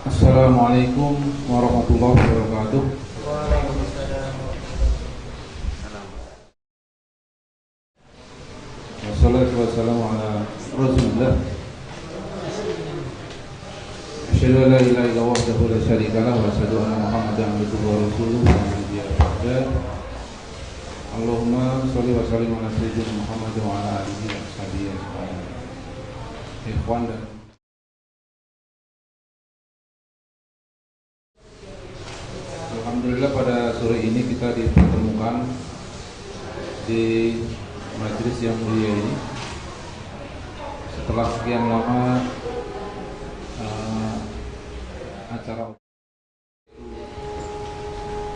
Assalamualaikum warahmatullahi wabarakatuh. Waalaikumsalam. Wassalatu wassalamu ala Rasulillah. Asyhadu an la ilaha illallah wahdahu la syarika lah wa asyhadu anna Muhammadan abduhu wa rasuluhu la nabiyya ba'da. Allahumma shalli wa sallim ala sayyidina Muhammad wa ala alihi wa sahbihi ajma'in. Ikhwan dan Alhamdulillah pada sore ini kita dipertemukan di majelis yang mulia ini setelah sekian lama acara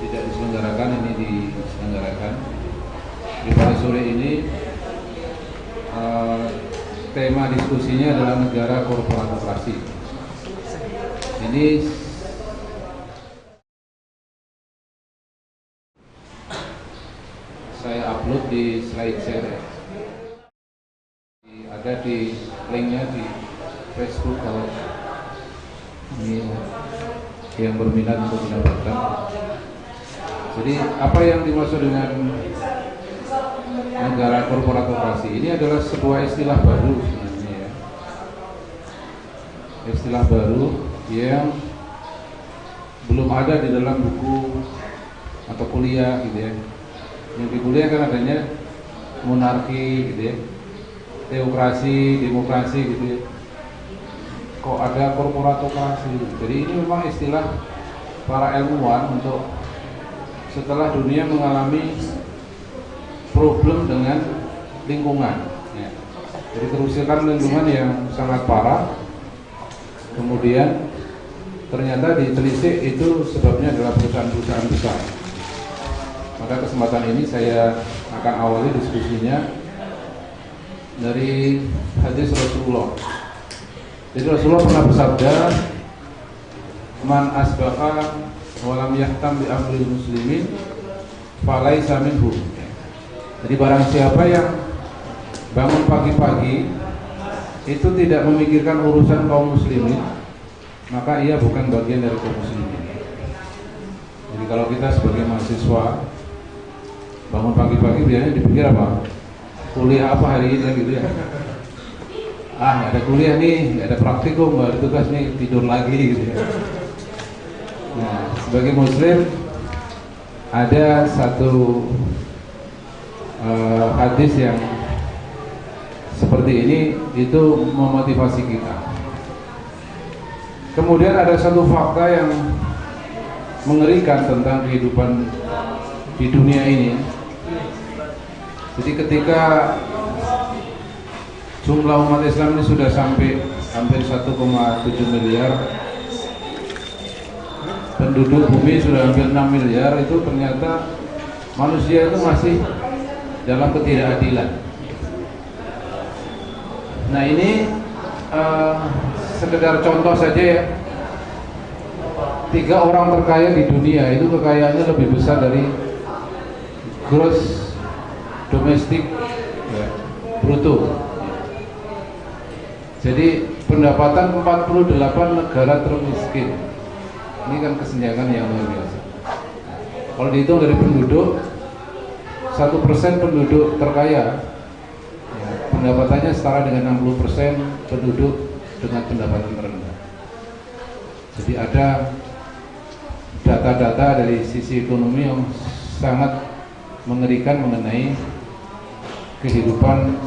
tidak diselenggarakan, ini diselenggarakan. Di pada sore ini tema diskusinya adalah negara korporatokrasi. Ini saya upload di slide share, ada di linknya di Facebook kalau ini yang berminat untuk mendapatkan. Jadi apa yang dimaksud dengan negara korporatokrasi ini adalah sebuah istilah baru sebenarnya ya. Istilah baru yang belum ada di dalam buku atau kuliah gitu ya. Yang di kuliah kan adanya monarki gitu ya, teokrasi, demokrasi gitu ya. Kok ada korporatokrasi? Jadi ini memang istilah para ilmuwan untuk setelah dunia mengalami problem dengan lingkungan ya. Jadi kerusakan lingkungan yang sangat parah, kemudian ternyata ditelisik itu sebabnya adalah perusahaan-perusahaan besar. Pada kesempatan ini saya akan awali diskusinya dari hadis Rasulullah. Jadi Rasulullah pernah bersabda, "Man asbaqa wa lam yahtam bi amril muslimin falaisa minhum." Jadi barang siapa yang bangun pagi-pagi itu tidak memikirkan urusan kaum muslimin, maka ia bukan bagian dari kaum muslimin. Jadi kalau kita sebagai mahasiswa bangun pagi-pagi biasanya dipikir apa? Kuliah apa hari ini gitu ya. Nggak ada kuliah nih, nggak ada praktikum, nggak ada tugas nih, tidur lagi gitu ya. Nah, sebagai muslim ada satu hadis yang seperti ini, itu memotivasi kita. Kemudian ada satu fakta yang mengerikan tentang kehidupan di dunia ini. Jadi ketika jumlah umat Islam ini sudah sampai hampir 1,7 miliar, penduduk bumi sudah hampir 6 miliar, itu ternyata manusia itu masih dalam ketidakadilan. Nah ini sekedar contoh saja ya. 3 orang terkaya di dunia itu kekayaannya lebih besar dari gross domestik ya, bruto. Jadi pendapatan 48 negara termiskin. Ini kan kesenjangan yang luar biasa. Kalau dihitung dari penduduk, 1% penduduk terkaya ya, pendapatannya setara dengan 60% penduduk dengan pendapatan terendah. Jadi ada data-data dari sisi ekonomi yang sangat mengerikan mengenai kehidupan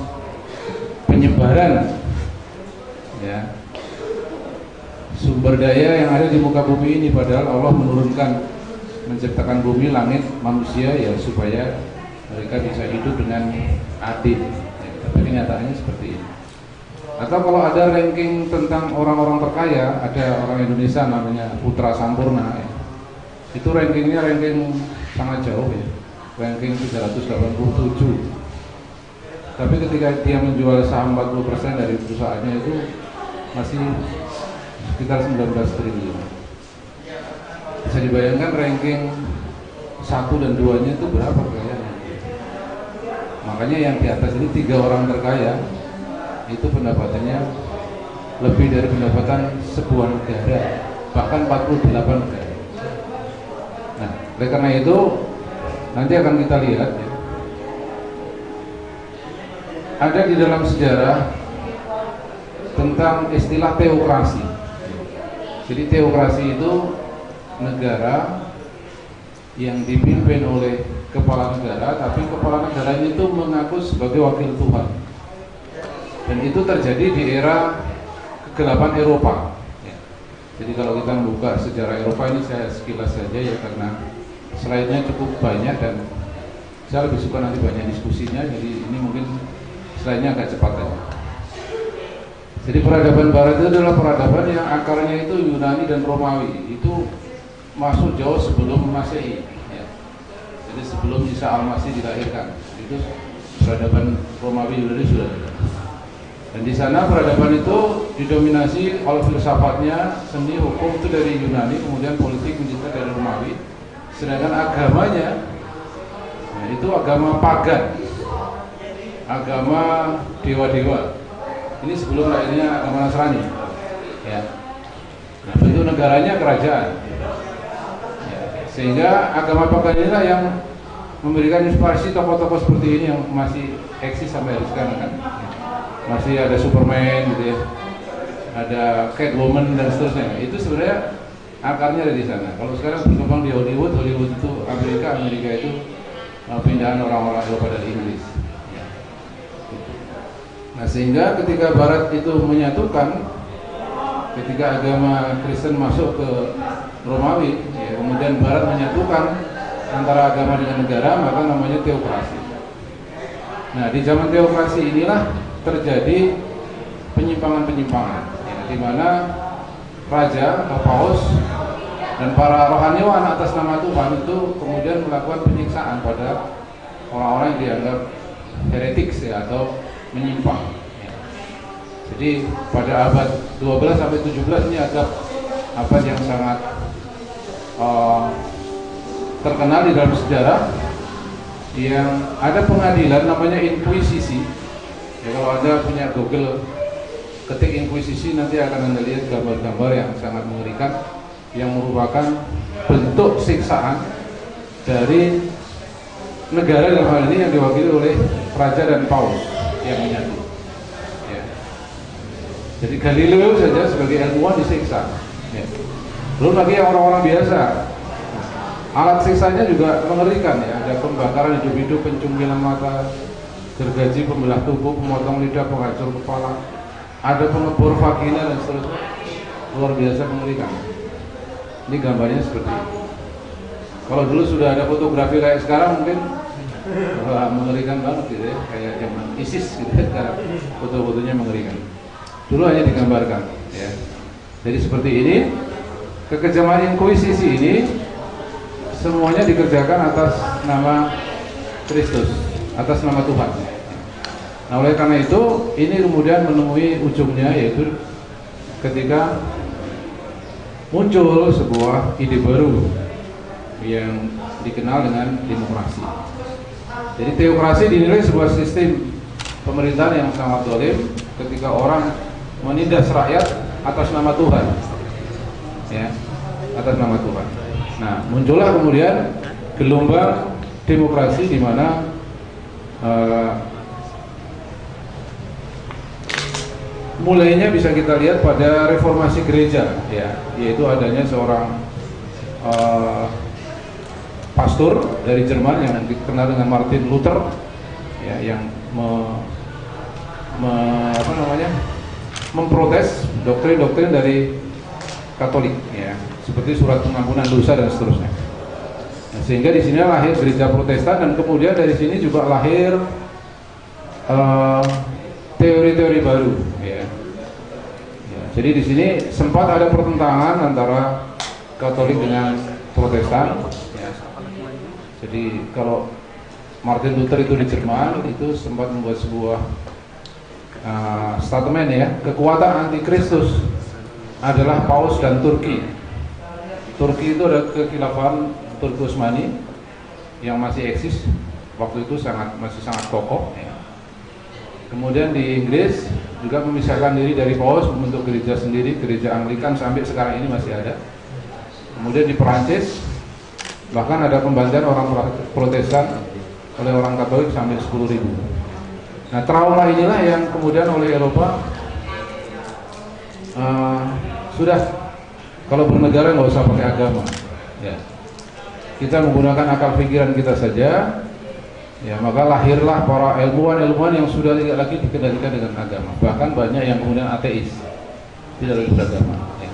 penyebaran ya sumber daya yang ada di muka bumi ini. Padahal Allah menciptakan bumi, langit, manusia ya supaya mereka bisa hidup dengan adil ya, tapi kenyataannya seperti ini. Atau kalau ada ranking tentang orang-orang terkaya, ada orang Indonesia namanya Putra Sampurna ya. Itu rankingnya ranking sangat jauh ya, ranking 387. Tapi ketika dia menjual saham 40% dari perusahaannya itu masih sekitar 19 triliun. Bisa dibayangkan ranking 1 dan 2-nya itu berapa kekayaannya. Makanya yang di atas ini 3 orang terkaya itu pendapatannya lebih dari pendapatan sebuah negara. bahkan 48 negara. Nah, oleh karena itu nanti akan kita lihat ya, ada di dalam sejarah tentang istilah teokrasi. Jadi teokrasi itu negara yang dipimpin oleh kepala negara, tapi kepala negara itu mengaku sebagai wakil Tuhan. Dan itu terjadi di era kegelapan Eropa. Jadi kalau kita membuka sejarah Eropa ini saya sekilas saja ya, karena slide-nya cukup banyak dan saya lebih suka nanti banyak diskusinya. Jadi ini mungkin slide-nya agak cepat aja. Jadi peradaban Barat itu adalah peradaban yang akarnya itu Yunani dan Romawi. Itu masuk jauh sebelum Masehi. Ya. Jadi sebelum Isa Al-Masih dilahirkan, itu peradaban Romawi Yunani sudah ada. Dan di sana peradaban itu didominasi oleh filsafatnya, seni, hukum itu dari Yunani, kemudian politik militer dari Romawi. Sedangkan agamanya, nah itu agama pagan, agama dewa-dewa. Ini sebelum lahirnya agama Nasrani. Ya. Nah, itu negaranya kerajaan. Ya. Sehingga agama pagan inilah yang memberikan inspirasi tokoh-tokoh seperti ini yang masih eksis sampai hari sekarang kan. Masih ada Superman gitu ya, ada Catwoman dan seterusnya. Itu sebenarnya akarnya ada di sana. Kalau sekarang berkembang di Hollywood, Hollywood itu Amerika itu pindahan orang-orang Eropa dari Inggris. Nah, sehingga ketika Barat itu menyatukan, ketika agama Kristen masuk ke Romawi, ya, kemudian Barat menyatukan antara agama dengan negara, maka namanya teokrasi. Nah, di zaman teokrasi inilah terjadi penyimpangan-penyimpangan, ya, di mana raja atau paus dan para rohaniwan atas nama Tuhan itu kemudian melakukan penyiksaan pada orang-orang yang dianggap heretik ya, atau menyimpang. Ya. Jadi pada abad 12 sampai 17 ini ada abad yang sangat terkenal di dalam sejarah, yang ada pengadilan namanya inkuisisi. Ya, kalau Anda punya Google, ketik inkuisisi, nanti akan Anda lihat gambar-gambar yang sangat mengerikan, yang merupakan bentuk siksaan dari negara dalam hal ini yang diwakili oleh raja dan paus yang menyatu. Ya. Jadi Galileo saja sebagai ilmuwan disiksa. Ya. Belum lagi yang orang-orang biasa. Alat siksanya juga mengerikan ya. Ada pembakaran hidup-hidup, pencungkilan mata, gergaji, pembelah tubuh, pemotong lidah, penghancur kepala, ada pengebor vagina dan seterusnya. Luar biasa mengerikan. Ini gambarnya seperti ini. Kalau dulu sudah ada fotografi kayak sekarang mungkin mengerikan banget gitu ya, kayak zaman ISIS gitu ya, sekarang foto-fotonya mengerikan. Dulu hanya digambarkan ya. Jadi seperti ini, kekejaman inkuisisi ini semuanya dikerjakan atas nama Kristus, atas nama Tuhan. Nah, oleh karena itu ini kemudian menemui ujungnya, yaitu ketika muncul sebuah ide baru yang dikenal dengan demokrasi. Jadi teokrasi dinilai sebuah sistem pemerintahan yang sangat zalim ketika orang menindas rakyat atas nama Tuhan, ya, atas nama Tuhan. Nah, muncullah kemudian gelombang demokrasi di mana mulainya bisa kita lihat pada reformasi gereja, ya, yaitu adanya seorang pastor dari Jerman yang dikenal dengan Martin Luther, ya, yang memprotes doktrin-doktrin dari Katolik, ya, seperti surat pengampunan dosa dan seterusnya. Nah, sehingga di sini lahir gereja Protestan, dan kemudian dari sini juga lahir teori-teori baru, ya. Ya, jadi di sini sempat ada pertentangan antara Katolik dengan Protestan. Ya. Jadi kalau Martin Luther itu di Jerman itu sempat membuat sebuah statement, ya, kekuatan antikristus adalah Paus dan Turki. Turki itu ada kekhilafan Turki Utsmani yang masih eksis waktu itu, masih sangat kokoh. Ya. Kemudian di Inggris juga memisahkan diri dari paus, membentuk gereja sendiri, gereja Anglikan sampai sekarang ini masih ada. Kemudian di Perancis bahkan ada pembantian orang Protestan oleh orang Katolik sampai 10.000. Nah, trauma inilah yang kemudian oleh Eropa sudah kalau bernegara nggak usah pakai agama, ya. Kita menggunakan akal pikiran kita saja, ya, maka lahirlah para ilmuwan yang sudah tidak lagi dikendalikan dengan agama. Bahkan banyak yang kemudian ateis, tidak lagi beragama, ya.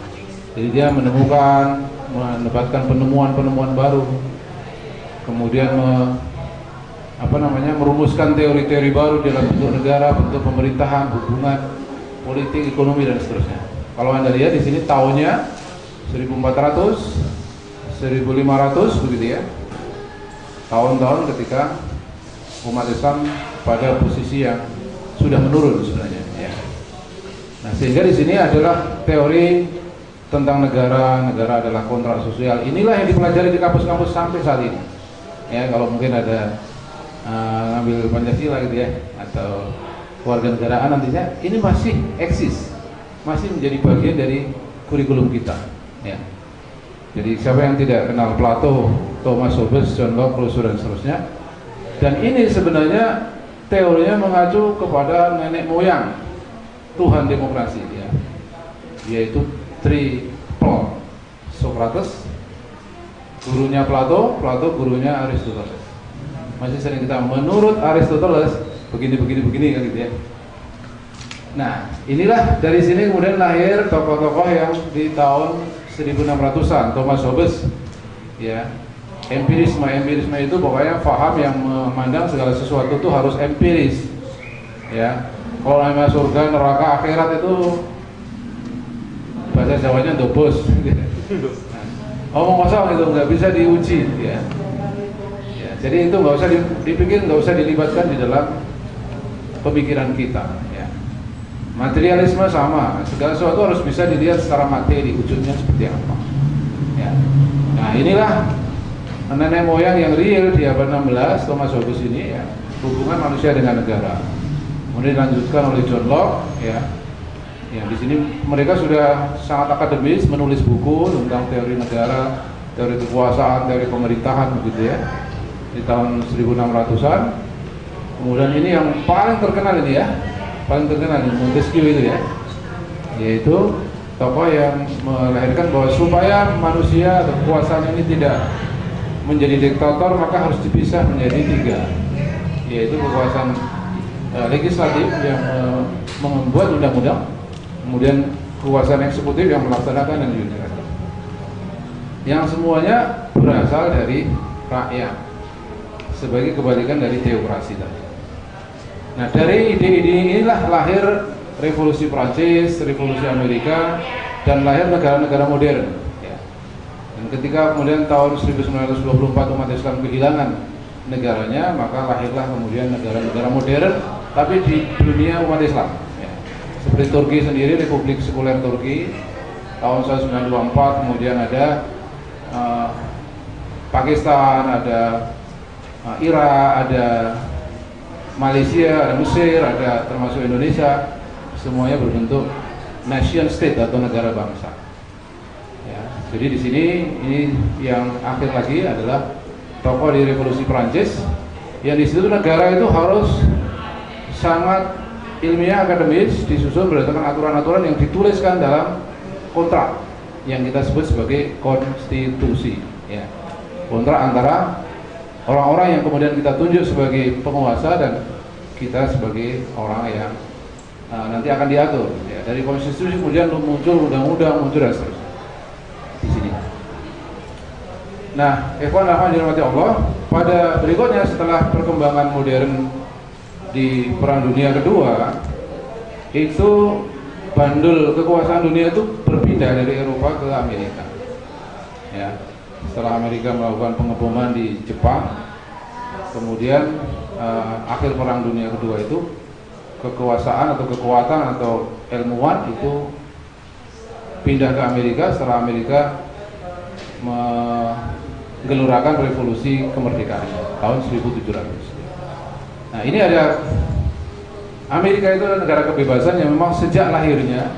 Jadi dia mendapatkan penemuan baru, kemudian merumuskan teori-teori baru dalam bentuk negara, bentuk pemerintahan, hubungan politik, ekonomi dan seterusnya. Kalau Anda lihat di sini tahunnya 1400, 1500 begitu ya. Tahun-tahun ketika umat Islam pada posisi yang sudah menurun sebenarnya, ya. Nah, sehingga di sini adalah teori tentang negara adalah kontrak sosial. Inilah yang dipelajari di kampus-kampus sampai saat ini. Ya, kalau mungkin ada ngambil Pancasila gitu ya, atau kewarganegaraan nantinya, ini masih eksis, masih menjadi bagian dari kurikulum kita, ya. Jadi siapa yang tidak kenal Plato, Thomas Hobbes, John Locke, Rousseau dan seterusnya. Dan ini sebenarnya teorinya mengacu kepada nenek moyang Tuhan demokrasi, ya, yaitu triple Socrates, gurunya Plato gurunya Aristoteles. Masih sering kita menurut Aristoteles begini kan gitu ya. Nah, inilah dari sini kemudian lahir tokoh-tokoh yang di tahun 1600-an, Thomas Hobbes, ya. Empirisme itu pokoknya paham yang memandang segala sesuatu itu harus empiris, ya. Kalau namanya surga, neraka, akhirat itu bahasa Jawanya dobos. Omong kosong itu nggak bisa diuji, ya. Jadi itu nggak usah dipikir, nggak usah dilibatkan di dalam pemikiran kita, ya. Materialisme sama, segala sesuatu harus bisa dilihat secara materi, wujudnya seperti apa, ya. Nah, inilah nenek moyang yang real di abad 16, Thomas Hobbes ini, ya, hubungan manusia dengan negara. Kemudian dilanjutkan oleh John Locke, ya. Ya, di sini mereka sudah sangat akademis, menulis buku tentang teori negara, teori kekuasaan, teori pemerintahan, begitu ya. Di tahun 1600-an. Kemudian ini yang paling terkenal ini, ya, paling terkenal ini Montesquieu itu, ya, yaitu tokoh yang melahirkan bahwa supaya manusia atau kekuasaan ini tidak menjadi diktator, maka harus dipisah menjadi 3, yaitu kekuasaan legislatif yang membuat undang-undang, kemudian kekuasaan eksekutif yang melaksanakan dan yudikatif, yang semuanya berasal dari rakyat, sebagai kebalikan dari teokrasi tadi. Nah, dari ide-ide inilah lahir revolusi Prancis, revolusi Amerika, dan lahir negara-negara modern, ya. Dan ketika kemudian tahun 1924 umat Islam kehilangan negaranya, maka lahirlah kemudian negara-negara modern, tapi di dunia umat Islam, ya. Seperti Turki sendiri, Republik Sekuler Turki, tahun 1924, kemudian ada Pakistan, ada Irak, ada Malaysia, ada Mesir, ada termasuk Indonesia, semuanya berbentuk nation state atau negara bangsa, ya. Jadi di sini ini yang akhir lagi adalah tokoh di revolusi Prancis, yang di situ negara itu harus sangat ilmiah, akademis, disusun berdasarkan aturan-aturan yang dituliskan dalam kontrak yang kita sebut sebagai konstitusi, ya. Kontrak antara orang-orang yang kemudian kita tunjuk sebagai penguasa dan kita sebagai orang yang nanti akan diatur, ya. Dari konstitusi kemudian muncul undang-undang, muncul dan seterusnya di sini. Nah, ikhwan akhwat dirahmati Allah, pada berikutnya setelah perkembangan modern di Perang Dunia Kedua, itu bandul kekuasaan dunia itu berpindah dari Eropa ke Amerika, ya. Setelah Amerika melakukan pengeboman di Jepang, kemudian akhir Perang Dunia Kedua itu kekuasaan atau kekuatan atau ilmuwan itu pindah ke Amerika setelah Amerika menggelurakan revolusi kemerdekaan tahun 1700. Nah, ini ada Amerika itu adalah negara kebebasan yang memang sejak lahirnya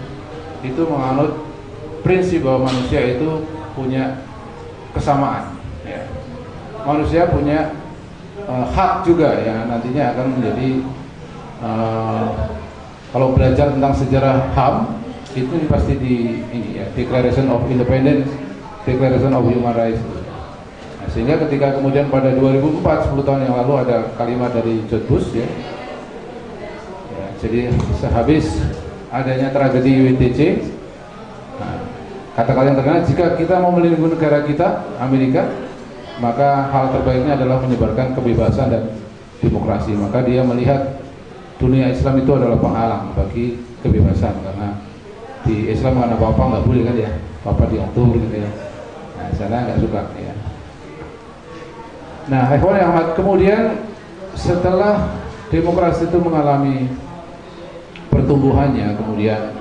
itu menganut prinsip bahwa manusia itu punya kesamaan, ya. Manusia punya hak juga yang nantinya akan menjadi kalau belajar tentang sejarah HAM itu pasti di ini ya, Declaration of Independence, Declaration of Human Rights. Nah, sehingga ketika kemudian pada 2004, 10 tahun yang lalu ada kalimat dari George Bush ya, jadi sehabis adanya tragedi UNTC, nah, kata-kata yang terkenal, jika kita mau melindungi negara kita, Amerika, maka hal terbaiknya adalah menyebarkan kebebasan dan demokrasi. Maka dia melihat dunia Islam itu adalah penghalang bagi kebebasan, karena di Islam kan apa-apa nggak boleh kan ya, apa diatur gitu ya. Nah, sana nggak suka ya. Nah, ikhwan yang amat, kemudian setelah demokrasi itu mengalami pertumbuhannya, kemudian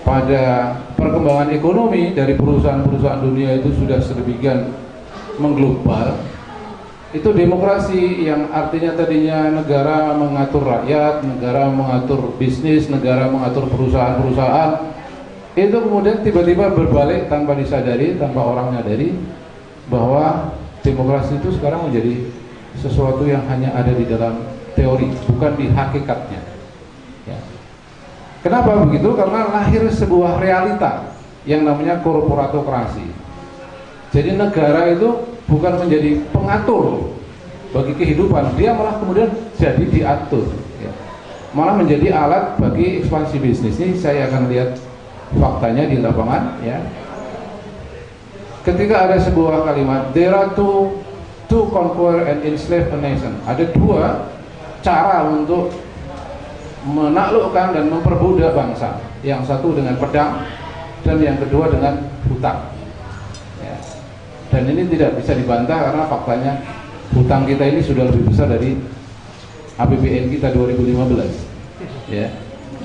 pada perkembangan ekonomi dari perusahaan-perusahaan dunia itu sudah sedemikian mengglobal, itu demokrasi yang artinya tadinya negara mengatur rakyat, negara mengatur bisnis, negara mengatur perusahaan-perusahaan, itu kemudian tiba-tiba berbalik tanpa disadari, tanpa orang menyadari bahwa demokrasi itu sekarang menjadi sesuatu yang hanya ada di dalam teori, bukan di hakikatnya ya. Kenapa begitu? Karena lahir sebuah realita yang namanya korporatokrasi. Jadi negara itu bukan menjadi pengatur bagi kehidupan, dia malah kemudian jadi diatur ya. Malah menjadi alat bagi ekspansi bisnis. Ini saya akan lihat faktanya di lapangan ya. Ketika ada sebuah kalimat, there are two conquer and enslave a nation. Ada dua cara untuk menaklukkan dan memperbudak bangsa. Yang satu dengan pedang dan yang kedua dengan hutang. Dan ini tidak bisa dibantah karena faktanya hutang kita ini sudah lebih besar dari APBN kita 2015 ya.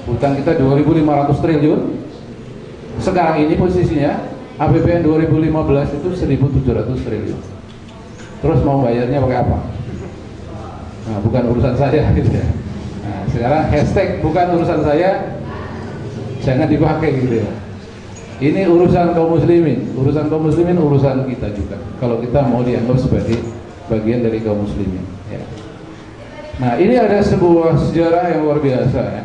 Hutang kita 2.500 triliun. Sekarang ini posisinya APBN 2015 itu 1.700 triliun. Terus mau bayarnya pakai apa? Nah, bukan urusan saya gitu ya. Nah, sekarang hashtag bukan urusan saya jangan dipakai gitu ya. Ini urusan kaum muslimin, urusan kita juga. Kalau kita mau dianggap sebagai bagian dari kaum muslimin. Ya. Nah, ini ada sebuah sejarah yang luar biasa. Ya.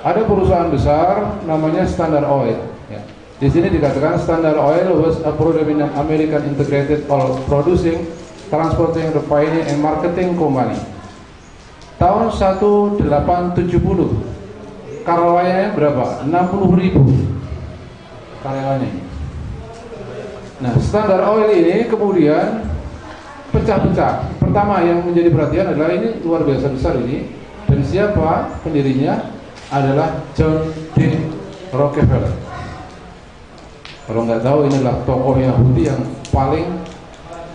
Ada perusahaan besar namanya Standard Oil. Ya. Di sini dikatakan Standard Oil was a predominant American integrated oil producing, transporting, refining, and marketing company. Tahun 1870, karyawannya berapa? 60.000. Karyawannya. Nah, Standard Oil ini kemudian pecah-pecah. Pertama yang menjadi perhatian adalah ini luar biasa besar ini, dan siapa pendirinya adalah John D. Rockefeller. Kalau nggak tahu, ini adalah tokoh Yahudi yang paling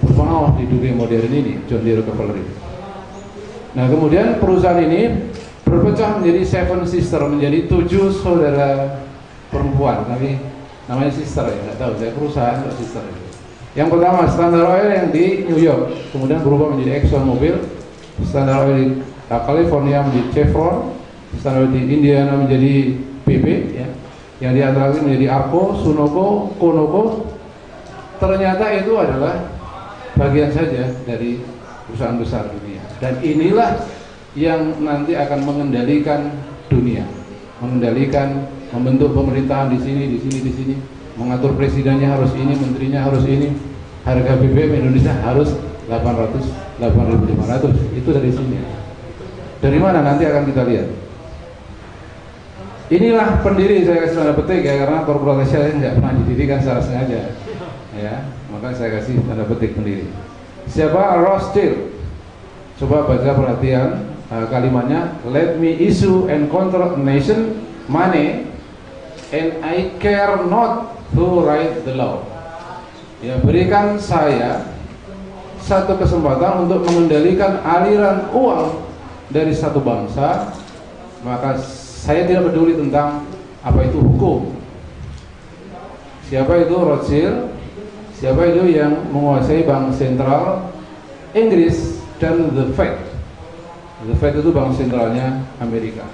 berpengaruh di dunia modern ini, John D. Rockefeller ini. Nah, kemudian perusahaan ini berpecah menjadi Seven Sister, menjadi 7 saudara perempuan. Tapi namanya sister ya, nggak tahu, saya perusahaan atau sister. Yang pertama Standard Oil yang di New York, kemudian berubah menjadi Exxon Mobil. Standard Oil di California menjadi Chevron. Standard Oil di Indiana menjadi BP ya. Yang di antara lain menjadi Arco, Sunoco, Conoco. Ternyata itu adalah bagian saja dari perusahaan besar dunia. Dan inilah yang nanti akan mengendalikan dunia, mengendalikan, membentuk pemerintahan di sini, mengatur presidennya harus ini, menterinya harus ini, harga BBM Indonesia harus 8.500. Itu dari sini. Dari mana nanti akan kita lihat. Inilah pendiri, saya kasih tanda petik ya, karena korporasi saya nggak pernah dididikan secara sengaja, ya, maka saya kasih tanda petik pendiri. Siapa? Rothschild. Coba baca perhatian kalimatnya. Let me issue and control nation money, and I care not who write the law. Ya, berikan saya satu kesempatan untuk mengendalikan aliran uang dari satu bangsa, maka saya tidak peduli tentang apa itu hukum. Siapa itu Rothschild? Siapa itu yang menguasai bank sentral Inggris dan the Fed? The Fed itu bank sentralnya Amerika.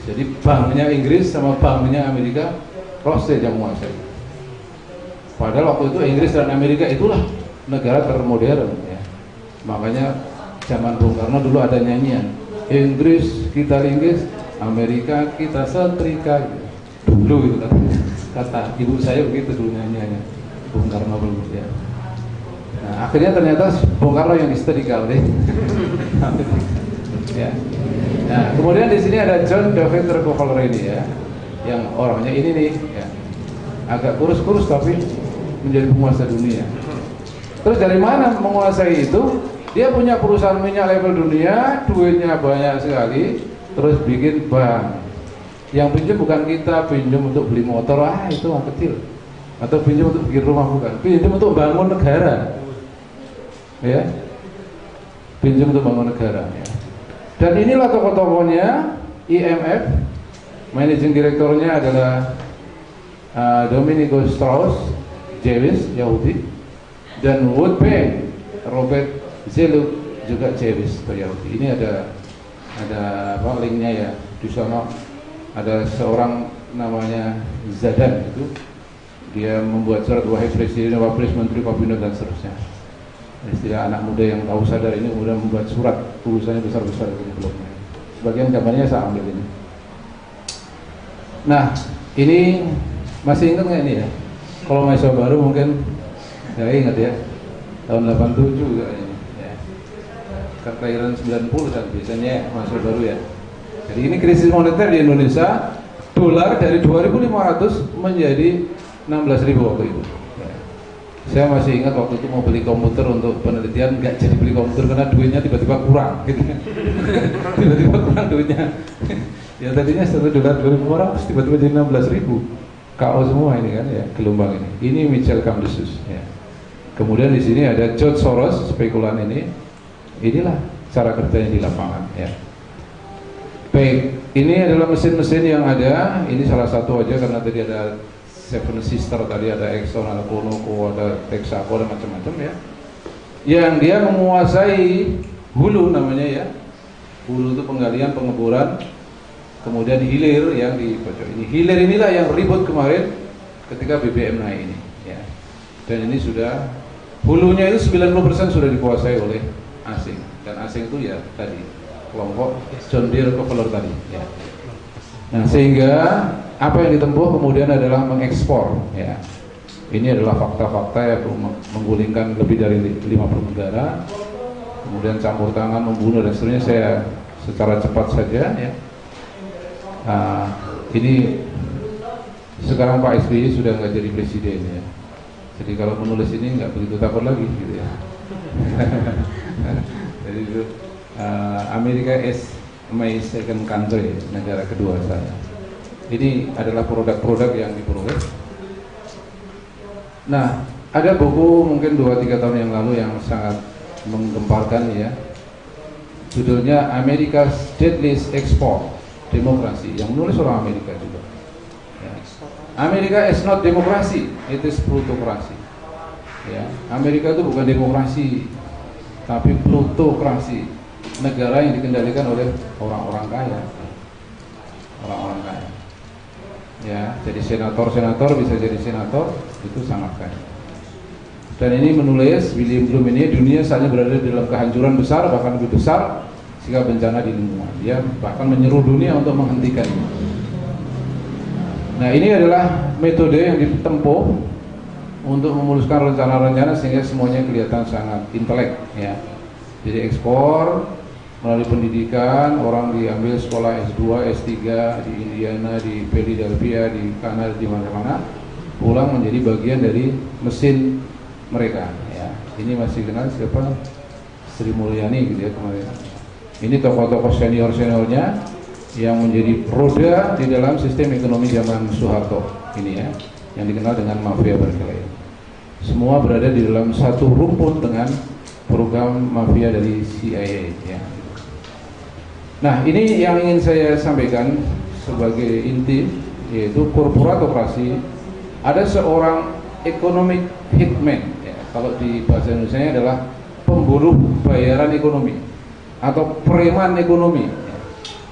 Jadi banknya Inggris sama banknya Amerika, Rothschild yang menguasai. Padahal waktu itu Inggris dan Amerika itulah negara termodern ya. Makanya zaman Bung Karno dulu ada nyanyian, Inggris kita linggis, Amerika kita setrika gitu. Dulu gitu kan. Kata ibu saya begitu dulu nyanyiannya. Bung Karno dulu ya. Nah, akhirnya ternyata Bung Karno yang disetrika oleh ya. Nah, kemudian di sini ada John David Rockefeller ini ya, yang orangnya ini nih ya. Agak kurus-kurus tapi menjadi penguasa dunia. Terus dari mana menguasai itu? Dia punya perusahaan minyak level dunia, duitnya banyak sekali, terus bikin bank. Yang pinjam bukan kita, pinjam untuk beli motor, itu yang kecil. Atau pinjam untuk bikin rumah, bukan. Pinjam untuk bangun negara. Ya. Pinjam untuk bangun negara ya. Dan inilah tokoh-tokohnya IMF. Managing direkturnya adalah Dominico Strauss-Jewis, Yahudi, dan World Bank Robert Zeluk juga Jewis atau Yahudi. Ini ada apa linknya ya. Di sana ada seorang namanya Zadan itu, dia membuat surat wahai presiden, wapres, menteri, kabinet dan seterusnya. Istilah anak muda yang tahu sadar ini kemudian membuat surat, tulisannya besar-besar itu blognya. Sebagian gambarnya saya ambil ini. Nah, ini masih ingat nggak ini ya? Kalau mahasiswa baru mungkin ya ingat ya, tahun 87 juga ini ya. Kekairan 90 kan biasanya mahasiswa baru ya. Jadi ini krisis moneter di Indonesia, dolar dari 2.500 menjadi 16.000 waktu itu. Saya masih ingat waktu itu mau beli komputer untuk penelitian, nggak jadi beli komputer karena duitnya tiba-tiba kurang gitu. Tiba-tiba kurang duitnya. Ya tadinya $1 2.500 tiba-tiba jadi 16.000. KO semua ini kan ya, gelombang ini. Ini Michel Camdesus ya. Kemudian di sini ada George Soros, spekulan ini. Inilah cara kerjanya di lapangan ya. Baik, ini adalah mesin-mesin yang ada. Ini salah satu aja karena tadi ada Seven Sister, tadi ada Exxon, ada Conoco, ada Texaco, ada macam-macam ya. Yang dia menguasai hulu namanya ya. Hulu itu penggalian, pengeboran, kemudian hilir yang di pojok ini. Hilir inilah yang ribut kemarin ketika BBM naik ini ya. Dan ini sudah hulunya itu 90% sudah dikuasai oleh asing. Dan asing itu ya tadi kelompok John D. Rockefeller tadi ya. Nah, sehingga apa yang ditempuh kemudian adalah mengekspor ya. Ini adalah fakta-fakta ya, menggulingkan lebih dari 50 negara, kemudian campur tangan, membunuh dan seterusnya. Saya secara cepat saja ya. Ini sekarang Pak SBY sudah nggak jadi presiden ya. Jadi kalau menulis ini nggak begitu takut lagi gitu ya. Jadi itu Amerika is my second country, negara kedua saya. Ini adalah produk-produk yang diperoleh. Nah, ada buku mungkin 2-3 tahun yang lalu yang sangat menggemparkan ya. Judulnya America's Deadliest Export, Demokrasi, yang menulis orang Amerika juga. Ya. Amerika is not demokrasi, it is plutokrasi. Ya, Amerika itu bukan demokrasi, tapi plutokrasi, negara yang dikendalikan oleh orang-orang kaya. Orang-orang kaya. Ya, jadi senator bisa jadi senator, itu sangat kaya. Dan ini menulis William Bloom ini, dunia saatnya berada dalam kehancuran besar, bahkan lebih besar jika bencana di lingkungan. Dia bahkan menyeru dunia untuk menghentikan ini. Nah, ini adalah metode yang ditempuh untuk memuluskan rencana-rencana sehingga semuanya kelihatan sangat intelek ya. Jadi ekspor melalui pendidikan, orang diambil sekolah S2, S3 di Indiana, di Philadelphia, di Kanada, di mana-mana, pulang menjadi bagian dari mesin mereka ya. Ini masih kenal siapa? Sri Mulyani gitu ya kemarin. Ini tokoh-tokoh senior-seniornya yang menjadi roda di dalam sistem ekonomi zaman Soeharto ini ya, yang dikenal dengan mafia berkelahi. Semua berada di dalam satu rumpun dengan program mafia dari CIA ya. Nah, ini yang ingin saya sampaikan sebagai inti, yaitu korporatokrasi. Ada seorang economic hitman ya, kalau di bahasa Indonesia adalah pembunuh bayaran ekonomi. atau preman ekonomi,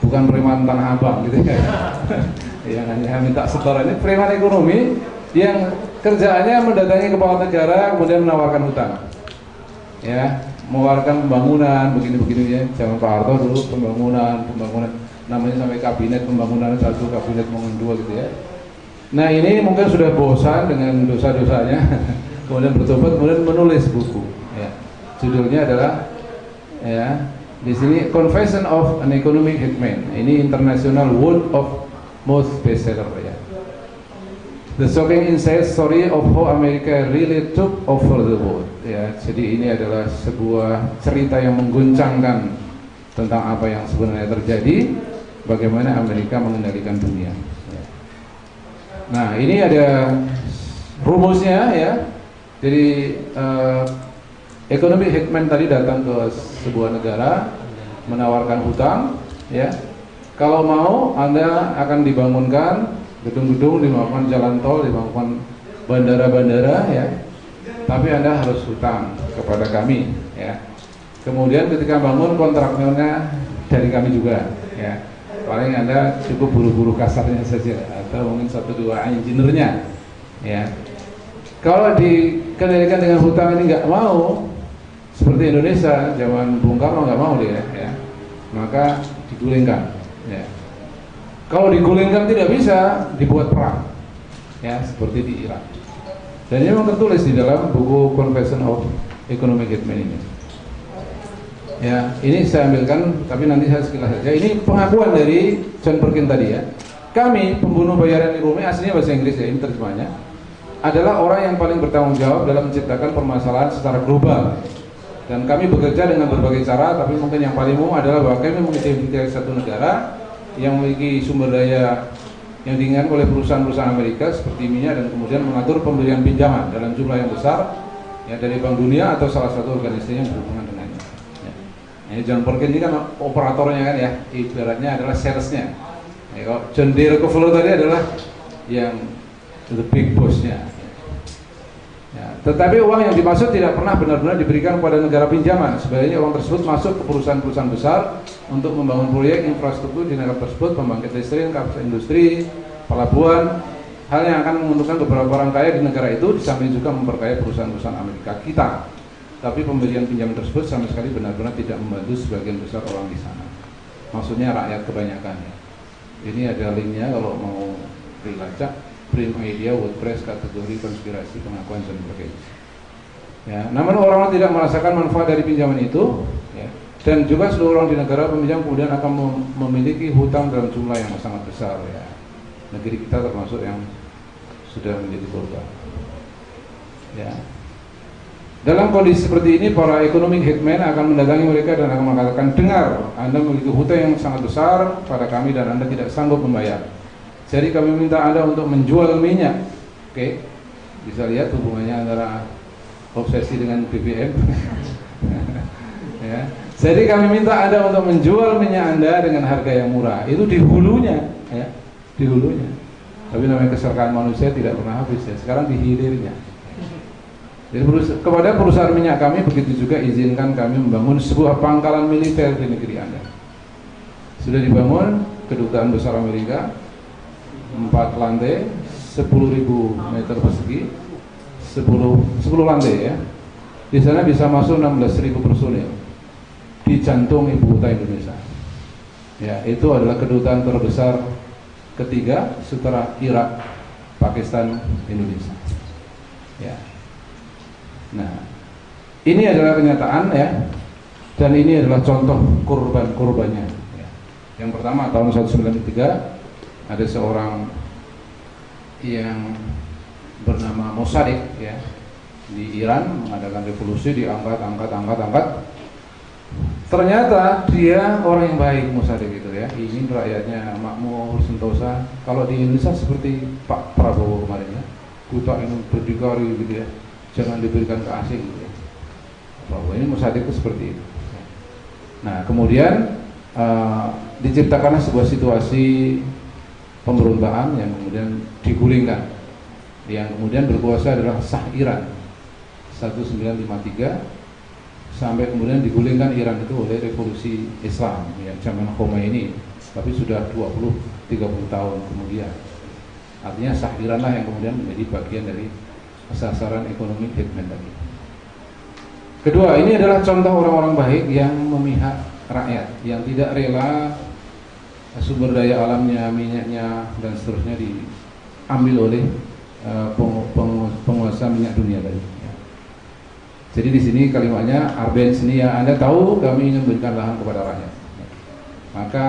bukan preman tanah abang gitu ya. Yang hanya minta setoran, ini preman ekonomi yang kerjaannya mendatangi kepala negara kemudian menawarkan hutang, ya, menawarkan pembangunan begini-begini ya. Zaman Pak Harto dulu pembangunan namanya sampai kabinet pembangunan 1, kabinet pembangunan 2 gitu ya. Nah ini mungkin sudah bosan dengan dosa-dosanya, kemudian bertobat, kemudian menulis buku. Ya. Judulnya adalah ya di sini Confession of an Economic Hitman. Ini International Word of Mouth bestseller ya. The shocking inside story of how America really took over the world. Ya, jadi ini adalah sebuah cerita yang mengguncangkan tentang apa yang sebenarnya terjadi, bagaimana Amerika mengendalikan dunia. Ya. Nah, ini ada rumusnya ya. Jadi economic hitman tadi datang ke sebuah negara menawarkan hutang, ya. Kalau mau, Anda akan dibangunkan gedung-gedung, dibangunkan jalan tol, dibangunkan bandara-bandara, ya. Tapi Anda harus hutang kepada kami, ya. Kemudian ketika bangun kontraktornya dari kami juga, ya. Paling Anda cukup buru-buru kasarnya saja, atau mungkin 1-2 engineer-nya, ya. Kalau dikendalikan dengan hutang ini nggak mau, seperti Indonesia zaman Bung Karno nggak mau dia, ya. Maka digulingkan. Ya. Kalau digulingkan tidak bisa, dibuat perang, ya, seperti di Irak. Dan ini memang tertulis di dalam buku Confession of Economic Hitman ini. Ya, ini saya ambilkan, tapi nanti saya sekilas saja. Ini pengakuan dari John Perkin tadi ya. Kami pembunuh bayaran di Rumi, aslinya bahasa Inggris ya, ini terjemahnya, adalah orang yang paling bertanggung jawab dalam menciptakan permasalahan secara global. Dan kami bekerja dengan berbagai cara, tapi mungkin yang paling umum adalah bahwa kami mengidentifikasi satu negara yang memiliki sumber daya yang diinginkan oleh perusahaan-perusahaan Amerika seperti minyak, dan kemudian mengatur pemberian pinjaman dalam jumlah yang besar, ya, dari Bank Dunia atau salah satu organisasi yang berhubungan dengannya. Ya. Ini John Perkins ini kan operatornya kan ya, ibaratnya adalah salesnya. Ya, kalau John D. Rockefeller tadi adalah yang the big boss-nya. Ya, tetapi uang yang dimaksud tidak pernah benar-benar diberikan kepada negara pinjaman. Sebenarnya uang tersebut masuk ke perusahaan-perusahaan besar untuk membangun proyek infrastruktur di negara tersebut, pembangkit listrik, kawasan industri, pelabuhan, hal yang akan menguntungkan beberapa orang kaya di negara itu, di samping juga memperkaya perusahaan-perusahaan Amerika kita. Tapi pemberian pinjaman tersebut sama sekali benar-benar tidak membantu sebagian besar orang di sana. Maksudnya rakyat kebanyakan. Ini ada linknya kalau mau dilacak. Print Media, WordPress, kategori konspirasi pengakuan John Perkins. Ya, namun orang tidak merasakan manfaat dari pinjaman itu, ya, dan juga seluruh orang di negara peminjam kemudian akan memiliki hutang dalam jumlah yang sangat besar. Ya. Negeri kita termasuk yang sudah menjadi korban. Ya. Dalam kondisi seperti ini, para economic hitman akan mendatangi mereka dan akan mengatakan, dengar, Anda memiliki hutang yang sangat besar pada kami dan Anda tidak sanggup membayar. Jadi kami minta Anda untuk menjual minyak. Oke, bisa lihat hubungannya antara obsesi dengan BBM. Ya. Jadi kami minta Anda untuk menjual minyak Anda dengan harga yang murah. Itu di hulunya, ya, di hulunya. Tapi namanya keserakahan manusia tidak pernah habis ya. Sekarang di hilirnya. Jadi kepada perusahaan minyak kami, begitu juga izinkan kami membangun sebuah pangkalan militer di negeri Anda. Sudah dibangun kedutaan besar Amerika. 4 lantai, 10.000 meter persegi, 10 lantai ya. Di sana bisa masuk 16.000 personil di jantung ibu kota Indonesia. Ya, itu adalah kedutaan terbesar ketiga setelah Irak, Pakistan, Indonesia. Ya. Nah, ini adalah kenyataan ya, dan ini adalah contoh korban-korbannya. Ya. Yang pertama tahun 1993. Ada seorang yang bernama Mossadegh ya, di Iran mengadakan revolusi, diangkat. Ternyata dia orang yang baik, Mossadegh itu ya, ingin rakyatnya makmur, sentosa. Kalau di Indonesia seperti Pak Prabowo kemarin ya, kita ingin berdikari gitu ya, jangan diberikan ke asing gitu ya. Prabowo ini Mossadegh itu seperti itu. Nah kemudian diciptakanlah sebuah situasi pemberontakan yang kemudian digulingkan. Yang kemudian berkuasa adalah Shah Iran 1953 sampai kemudian digulingkan Iran itu oleh revolusi Islam ya, zaman Khomeini, tapi sudah 20-30 tahun kemudian. Artinya sah Iran lah yang kemudian menjadi bagian dari sasaran ekonomi hitman tadi. Kedua, ini adalah contoh orang-orang baik yang memihak rakyat, yang tidak rela sumber daya alamnya, minyaknya dan seterusnya diambil oleh penguasa minyak dunia tadi. Jadi di sini kalimatnya Arben sini ya, Anda tahu kami ingin memberikan lahan kepada rakyat. Maka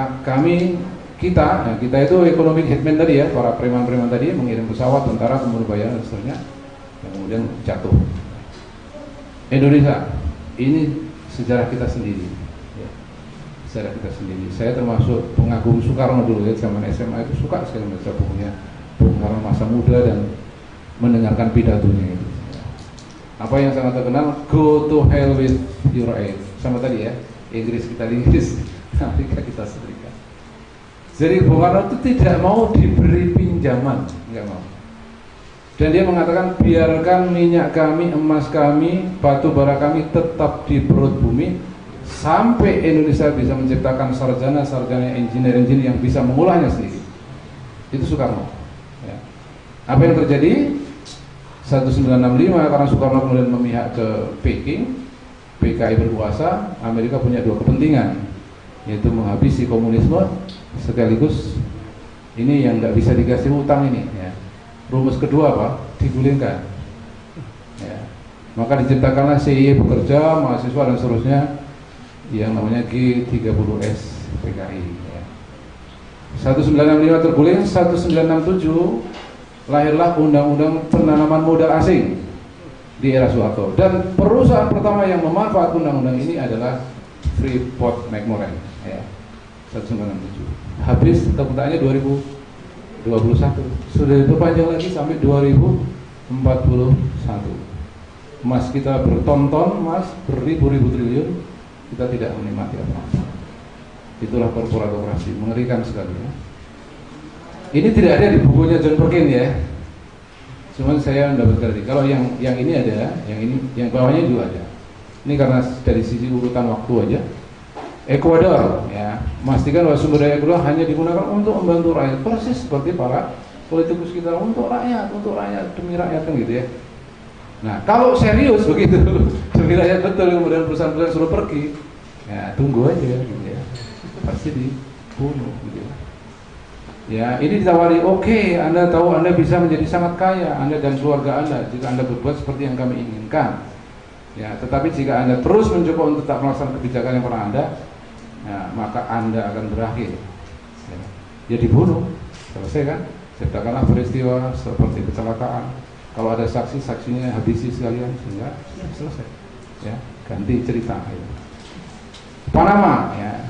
kita itu economic hitman tadi ya, para preman-preman tadi mengirim pesawat, tentara, kemudian bayar dan seterusnya, yang kemudian jatuh. Indonesia, ini sejarah kita sendiri. Ya. Sejarah kita sendiri. Saya termasuk pengagum Soekarno dulu ya, zaman SMA itu suka sekali membaca bukunya Bung Karno masa muda dan mendengarkan pidatonya itu. Apa yang sangat terkenal, go to hell with your aid. Sama tadi ya, Inggris kita di Inggris, Amerika kita Serikat. Jadi Bung Karno itu tidak mau diberi pinjaman, nggak mau. Dan dia mengatakan biarkan minyak kami, emas kami, batu bara kami tetap di perut bumi sampai Indonesia bisa menciptakan sarjana-sarjana engineer yang bisa mengolahnya sendiri. Itu Soekarno. Ya. Apa yang terjadi? 1965 karena Soekarno kemudian memihak ke Peking, PKI berkuasa, Amerika punya dua kepentingan, yaitu menghabisi komunisme sekaligus ini yang nggak bisa dikasih utang ini. Ya. Rumus kedua apa? Digulingkan. Ya. Maka diciptakanlah CIE bekerja, mahasiswa dan seterusnya yang namanya G30S PKI. Ya. 1965 terguling, 1967 lahirlah Undang-Undang Penanaman Modal Asing di era Soeharto, dan perusahaan pertama yang memanfaat undang-undang ini adalah Freeport McMoran ya, 1967. Habis tepuk-tangannya 2021, sudah diperpanjang lagi sampai 2041. Emas kita bertonton, emas beribu-ribu triliun, kita tidak menikmati apa-apa. Itulah korporatokrasi, mengerikan sekali ya. Ini tidak ada di bukunya John Perkins ya. Cuman saya mendapatkan tadi. Kalau yang ini ada, yang bawahnya juga ada. Ini karena dari sisi urutan waktu aja. Ekuador ya, memastikan bahwa sumber daya Ekuador hanya digunakan untuk membantu rakyat, persis seperti para politikus kita, untuk rakyat demi rakyat kan gitu ya. Nah, kalau serius begitu, demi rakyat betul, kemudian perusahaan-perusahaan suruh pergi, ya tunggu aja gitu ya. Pasti dibunuh gitu ya. Ya, ini ditawari, oke, Anda tahu Anda bisa menjadi sangat kaya, Anda dan keluarga Anda, jika Anda berbuat seperti yang kami inginkan. Ya, tetapi jika Anda terus mencoba untuk tak melaksanakan kebijakan yang pernah Anda, ya, maka Anda akan berakhir. Ya dibunuh, selesai kan? Ciptakanlah peristiwa seperti kecelakaan. Kalau ada saksi, saksinya habisi sekalian, sehingga ya, selesai. Ya, ganti cerita. Ya. Panama, ya,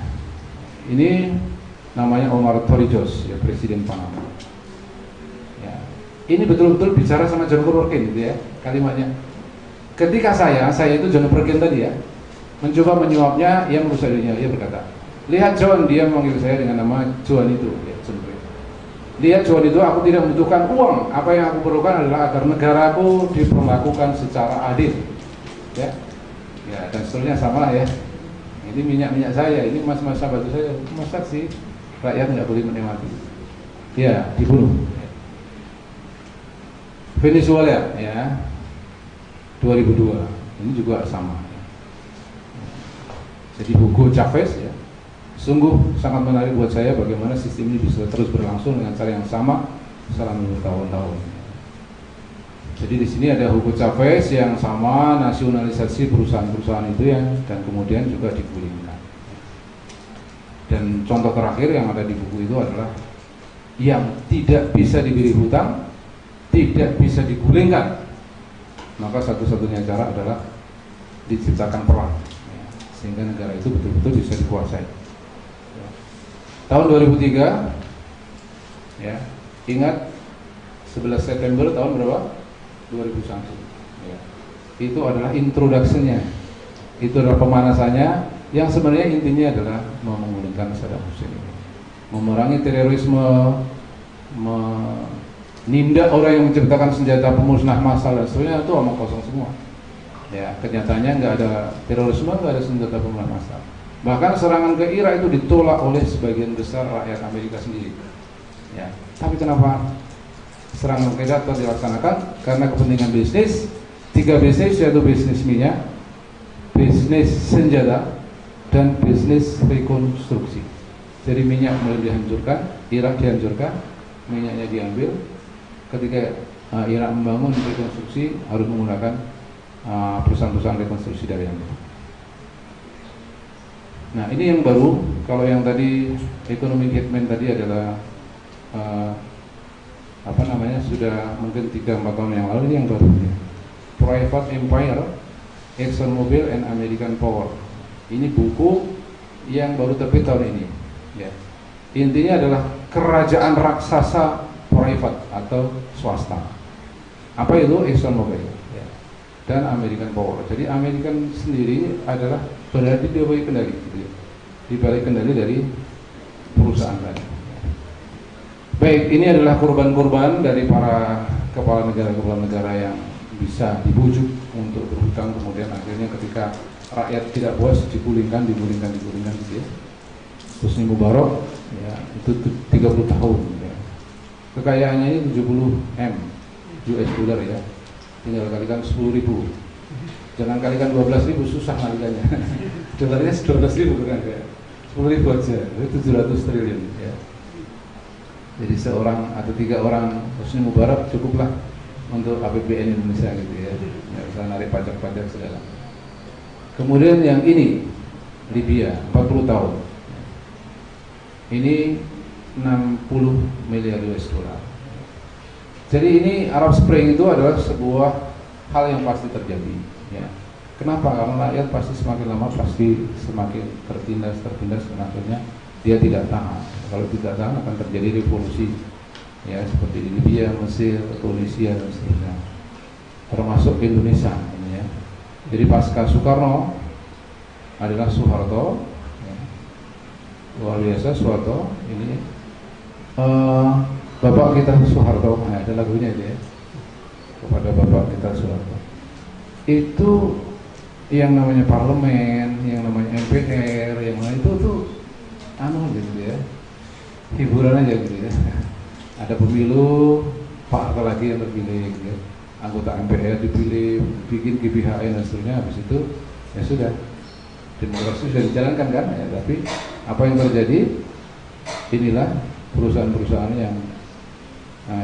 ini namanya Omar Torrijos, ya, Presiden Panama. Ya. Ini betul-betul bicara sama John Perkins, gitu ya, kalimatnya. Ketika saya itu John Perkins tadi ya, mencoba menyuapnya, ia merusak dirinya. Ia berkata, lihat John, dia memanggil saya dengan nama John itu, ya, John Perkins. Lihat John itu, aku tidak membutuhkan uang. Apa yang aku perlukan adalah agar negaraku diperlakukan secara adil. Ya, ya, dan seterusnya sama lah ya. Ini minyak saya, ini emas-emas batu saya, masa sih rakyat nggak boleh menikmati? Ya, dibunuh. Venezuela, ya, 2002, ini juga sama. Jadi Hugo Chavez, ya, sungguh sangat menarik buat saya bagaimana sistem ini bisa terus berlangsung dengan cara yang sama selama bertahun-tahun. Jadi di sini ada Hugo Chavez yang sama nasionalisasi perusahaan-perusahaan itu yang dan kemudian juga digulingkan. Dan contoh terakhir yang ada di buku itu adalah yang tidak bisa diberi hutang, tidak bisa digulingkan, maka satu-satunya cara adalah diciptakan perang, ya, sehingga negara itu betul-betul bisa dikuasai. Ya. Tahun 2003, ya, ingat 11 September tahun berapa? 2001. Ya. Itu adalah introduction-nya, itu adalah pemanasannya. Yang sebenarnya intinya adalah memulihkan Saddam Hussein, memerangi terorisme, menindak orang yang menciptakan senjata pemusnah massal dan seterusnya, itu omong kosong semua. Ya, kenyataannya nggak ada terorisme, nggak ada senjata pembunuhan massal. Bahkan serangan ke Irak itu ditolak oleh sebagian besar rakyat Amerika sendiri. Ya, tapi kenapa serangan ke Irak dilaksanakan? Karena kepentingan bisnis. 3 bisnis, yaitu bisnis minyak, bisnis senjata, dan bisnis rekonstruksi. Jadi minyak mulai dihancurkan, Irak dihancurkan, minyaknya diambil. Ketika Irak membangun rekonstruksi, harus menggunakan perusahaan-perusahaan rekonstruksi dari Amerika. Nah, ini yang baru. Kalau yang tadi ekonomi hitman tadi adalah sudah mungkin 3-4 tahun yang lalu. Ini yang baru. Private Empire, ExxonMobil and American Power. Ini buku yang baru terbit tahun ini. Ya. Intinya adalah kerajaan raksasa private atau swasta. Apa itu ExxonMobil? Ya. Dan American Power. Jadi American sendiri adalah berada di bawah kendali, gitu ya. Di balik kendali dari perusahaan tadi. Baik, ini adalah korban-korban dari para kepala negara yang bisa dibujuk untuk berhutang, kemudian akhirnya ketika rakyat tidak puas digulingkan gitu ya. Husni Mubarak ya, itu 30 tahun ya. Kekayaannya ini 70 M US dollar ya. Tinggal kalikan 10.000. Jangan kalikan 12.000, susah kalikannya. Dolarnya 12.000 bukan ya. 10.000 aja, itu 700 triliun ya. Jadi seorang atau 3 orang Husni Mubarak cukuplah untuk APBN Indonesia gitu ya, nggak usah narik pajak-pajak segala. Kemudian yang ini Libya 40 tahun, ini 60 miliar US dollar. Jadi ini Arab Spring itu adalah sebuah hal yang pasti terjadi. Ya. Kenapa? Karena rakyat pasti semakin lama pasti semakin tertindas dan akhirnya dia tidak tahan. Kalau tidak tahan akan terjadi revolusi. Ya, seperti di Libya, Mesir, Tunisia dan seterusnya, termasuk Indonesia ini ya. Jadi pasca Soekarno adalah Soeharto ya. Luar biasa Soeharto ini Bapak kita Soeharto, nah, ada lagunya itu ya, kepada Bapak kita Soeharto. Itu yang namanya parlemen, yang namanya MPR, yang lain itu tuh gitu ya, hiburan aja gitu ya. Ada pemilu, Pak lagi yang terpilih, gitu. Anggota MPR dipilih, bikin GBHN dan seterusnya. Habis itu ya sudah, demokrasi sudah dijalankan kan? Ya, tapi apa yang terjadi? Inilah perusahaan-perusahaan yang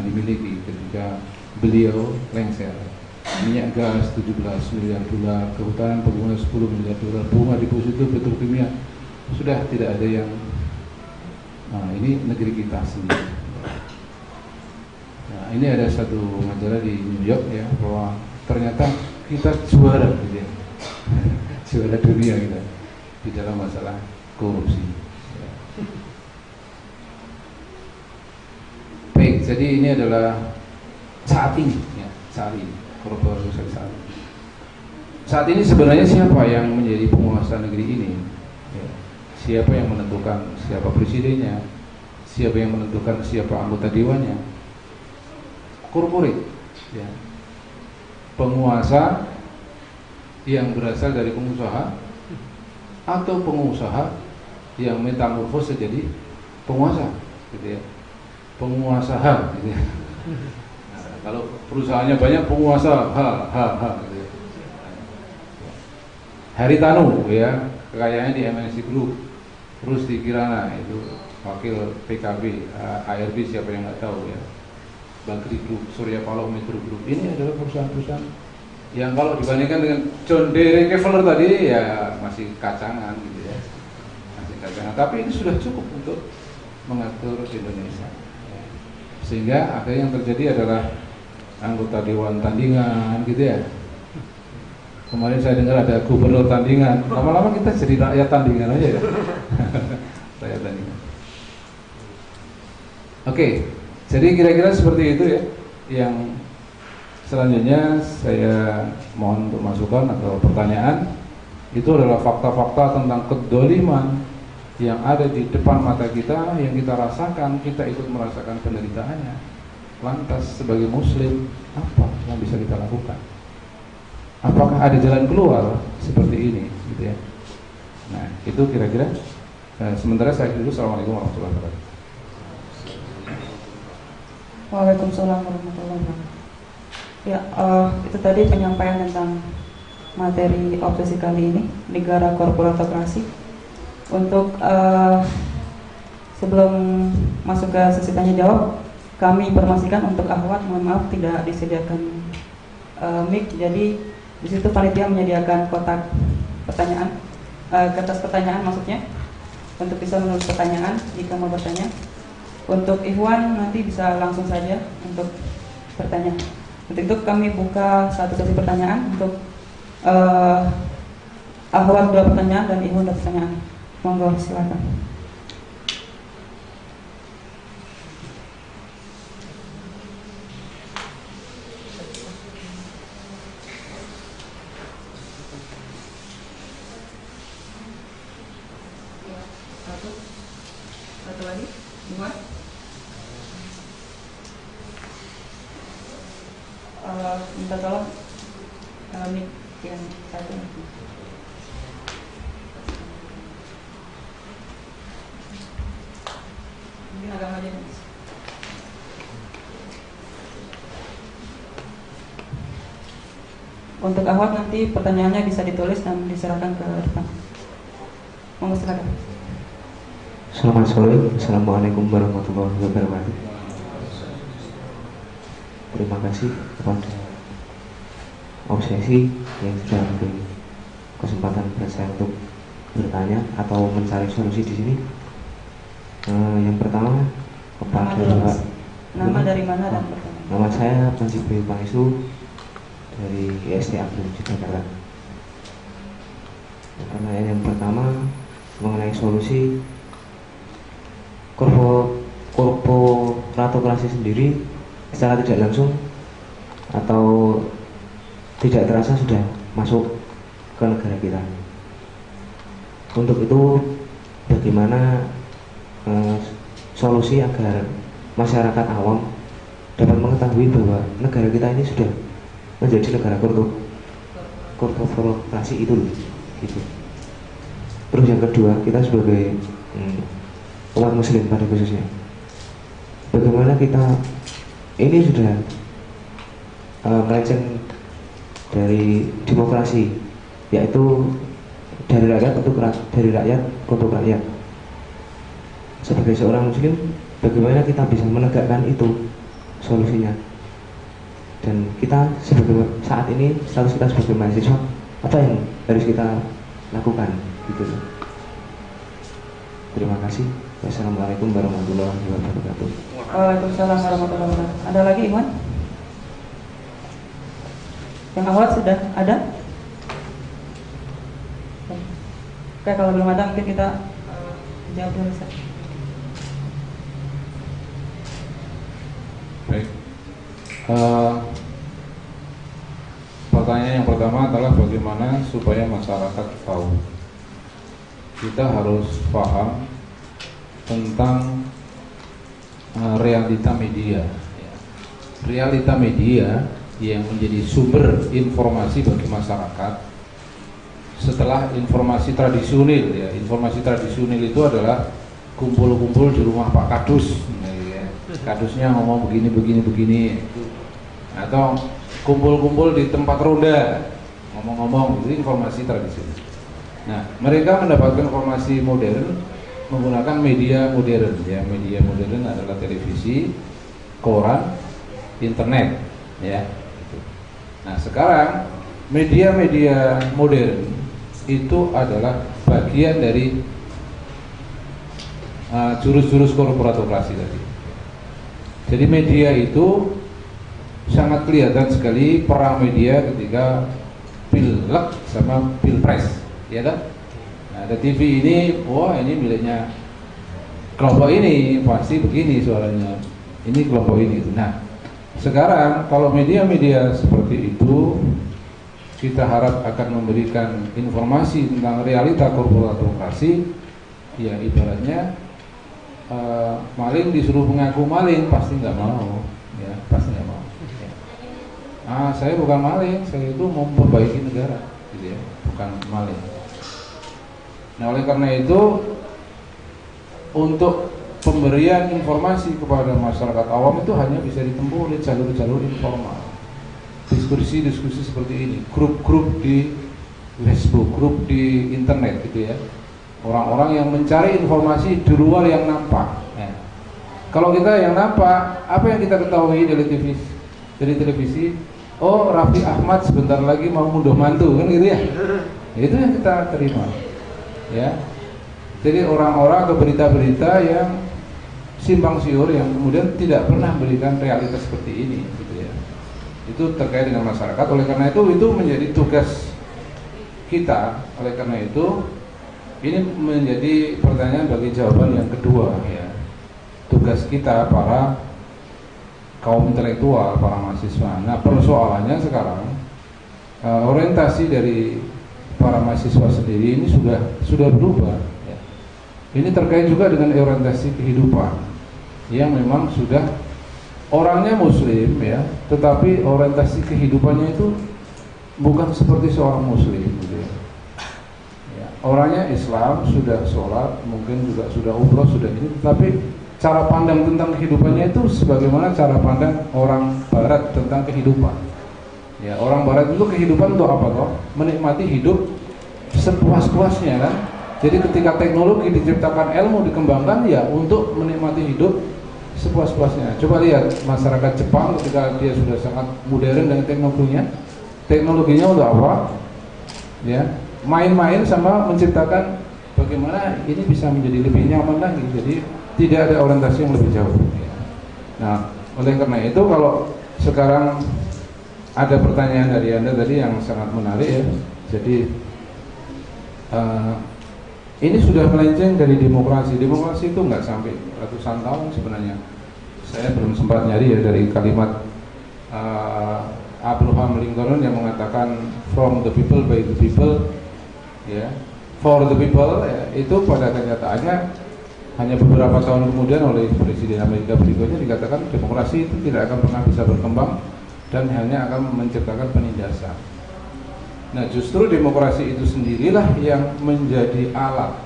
dimiliki ketika beliau lengser. Minyak gas 17 miliar dolar, kehutanan perkebunan 10 miliar dolar, bunga deposito petrokimia sudah tidak ada yang. Ini negeri kita sendiri. Nah, ini ada satu majalah di New York ya, bahwa ternyata kita juara gitu ya. Juara dunia kita di dalam masalah korupsi ya. Baik, jadi ini adalah saat ini ya, korupsi saat ini. Saat ini sebenarnya siapa yang menjadi penguasa negeri ini ya. Siapa yang menentukan siapa presidennya, siapa yang menentukan siapa anggota dewannya? Korporat ya. Penguasa yang berasal dari pengusaha atau pengusaha yang metamorfose jadi penguasa gitu ya. Penguasa gitu ya. Nah, kalau perusahaannya banyak penguasa gitu ya. Haritanu ya, kekayaannya di MNC Group. Terus di Kirana itu wakil PKB, ARB siapa yang nggak tahu ya. Bagri Group, Surya Paloh, Metro Group, ini adalah perusahaan-perusahaan yang kalau dibandingkan dengan John D. Rockefeller tadi ya masih kacangan gitu ya, masih kacangan. Tapi ini sudah cukup untuk mengatur Indonesia. Sehingga akhirnya yang terjadi adalah anggota dewan tandingan gitu ya. Kemarin saya dengar ada gubernur tandingan, lama-lama kita jadi rakyat tandingan aja ya. Rakyat tandingan. Oke. Jadi kira-kira seperti itu ya. Yang selanjutnya saya mohon untuk masukan atau pertanyaan. Itu adalah fakta-fakta tentang kedoliman yang ada di depan mata kita, yang kita rasakan, kita ikut merasakan penderitaannya. Lantas sebagai muslim, apa yang bisa kita lakukan? apakah ada jalan keluar seperti ini, gitu ya. Nah, itu kira-kira. Sementara saya dulu. Assalamualaikum warahmatullahi wabarakatuh. Waalaikumsalam warahmatullahi wabarakatuh. Ya, itu tadi penyampaian tentang materi obsesi kali ini, negara korporatokrasi. Untuk sebelum masuk ke sesi tanya jawab, kami informasikan untuk akhwat, mohon maaf tidak disediakan mic, jadi di situ panitia menyediakan kotak pertanyaan, kertas pertanyaan maksudnya, untuk bisa menulis pertanyaan jika mau bertanya. Untuk ikhwan nanti bisa langsung saja untuk bertanya. Untuk itu kami buka satu sesi pertanyaan untuk akhwat 2 pertanyaan dan ikhwan 2 pertanyaan. Monggo silakan. Satu lagi, Ikhwan. Minta tolong mic yang satu. Mungkin agak maju. Untuk akhwat nanti pertanyaannya bisa ditulis dan diserahkan ke depan. Monggo silakan. Selamat sore, Assalamualaikum warahmatullahi wabarakatuh. Terima kasih kepada obsesi yang sudah memberi kesempatan buat saya untuk bertanya atau mencari solusi di sini. Yang pertama kepada nama dari mana dan pertanyaan? Nama saya Panji Bayu Pangestu dari ISD Abdul Jakarta. Pertanyaan yang pertama mengenai solusi korporatokrasi sendiri secara tidak langsung atau tidak terasa sudah masuk ke negara kita. Untuk itu bagaimana solusi agar masyarakat awam dapat mengetahui bahwa negara kita ini sudah menjadi negara korporasi itu gitu. Terus yang kedua, kita sebagai umat muslim pada khususnya, bagaimana kita ini sudah melenceng dari demokrasi, yaitu dari rakyat untuk rakyat. Sebagai seorang muslim, bagaimana kita bisa menegakkan itu solusinya? Dan kita saat ini status kita sebagai mahasiswa, apa yang harus kita lakukan gitu. Terima kasih. Wassalamualaikum warahmatullahi wabarakatuh. Waalaikumsalam warahmatullahi wabarakatuh. Ada lagi, Iwan? Yang awal sudah ada? Oke, kalau belum ada mungkin kita jawab dulu. Baik. Pertanyaan yang pertama adalah bagaimana supaya masyarakat tahu. Kita harus paham tentang realita media. Realita media yang menjadi sumber informasi bagi masyarakat setelah informasi tradisional, ya. Informasi tradisional itu adalah kumpul-kumpul di rumah Pak Kadus, ya. Kadusnya ngomong begini, atau kumpul-kumpul di tempat ronda ngomong-ngomong, itu informasi tradisional. Nah, mereka mendapatkan informasi modern menggunakan media modern, ya. Media modern adalah televisi, koran, internet, ya. Nah, sekarang media-media modern itu adalah bagian dari jurus-jurus korporatokrasi tadi. Jadi media itu sangat kelihatan sekali perang media ketika Pileg sama Pilpres, ya kan? Nah, ada TV ini, wah ini miliknya kelompok ini, pasti begini suaranya. Ini kelompok ini. Nah, sekarang kalau media-media seperti itu kita harap akan memberikan informasi tentang realita korporatokrasi, ya ibaratnya maling disuruh mengaku maling pasti nggak mau, ya pasti nggak mau. Ya. Saya bukan maling, saya itu mau memperbaiki negara, gitu ya, bukan maling. Nah, oleh karena itu untuk pemberian informasi kepada masyarakat awam itu hanya bisa ditempuh oleh jalur-jalur informal, diskusi-diskusi seperti ini, grup-grup di Facebook, grup di internet, gitu ya. Orang-orang yang mencari informasi di luar yang nampak. Ya. Kalau kita yang nampak, apa yang kita ketahui dari televisi, oh Raffi Ahmad sebentar lagi mau ngunduh mantu, kan gitu ya. Itu yang kita terima. Ya. Jadi orang-orang ke berita-berita yang simpang siur yang kemudian tidak pernah memberikan realitas seperti ini, gitu ya. Itu terkait dengan masyarakat. Oleh karena itu menjadi tugas kita. Oleh karena itu ini menjadi pertanyaan bagi jawaban yang kedua, ya. Tugas kita para kaum intelektual, para mahasiswa. Nah, persoalannya sekarang orientasi dari para mahasiswa sendiri ini sudah berubah. Ya. Ini terkait juga dengan orientasi kehidupan yang memang sudah orangnya Muslim, ya, tetapi orientasi kehidupannya itu bukan seperti seorang Muslim, gitu ya. Orangnya Islam, sudah sholat, mungkin juga sudah umroh, sudah ini, tetapi cara pandang tentang kehidupannya itu sebagaimana cara pandang orang Barat tentang kehidupan. Ya, orang Barat itu kehidupan untuk apa toh? Menikmati hidup sepuas-puasnya, kan? Jadi ketika teknologi diciptakan, ilmu dikembangkan, ya untuk menikmati hidup sepuas-puasnya. Coba lihat masyarakat Jepang ketika dia sudah sangat modern dengan teknologinya untuk apa? Ya, main-main sama menciptakan bagaimana ini bisa menjadi lebih nyaman lagi. Jadi tidak ada orientasi yang lebih jauh. Nah, oleh karena itu kalau sekarang ada pertanyaan dari Anda tadi yang sangat menarik, ya. Jadi ini sudah melenceng dari demokrasi. Demokrasi itu nggak sampai ratusan tahun sebenarnya. Saya belum sempat nyari ya dari kalimat Abraham Lincoln yang mengatakan from the people by the people, ya, for the people, ya, itu pada kenyataannya hanya beberapa tahun kemudian oleh Presiden Amerika berikutnya dikatakan demokrasi itu tidak akan pernah bisa berkembang dan hanya akan menciptakan penindasan. Nah, justru demokrasi itu sendirilah yang menjadi alat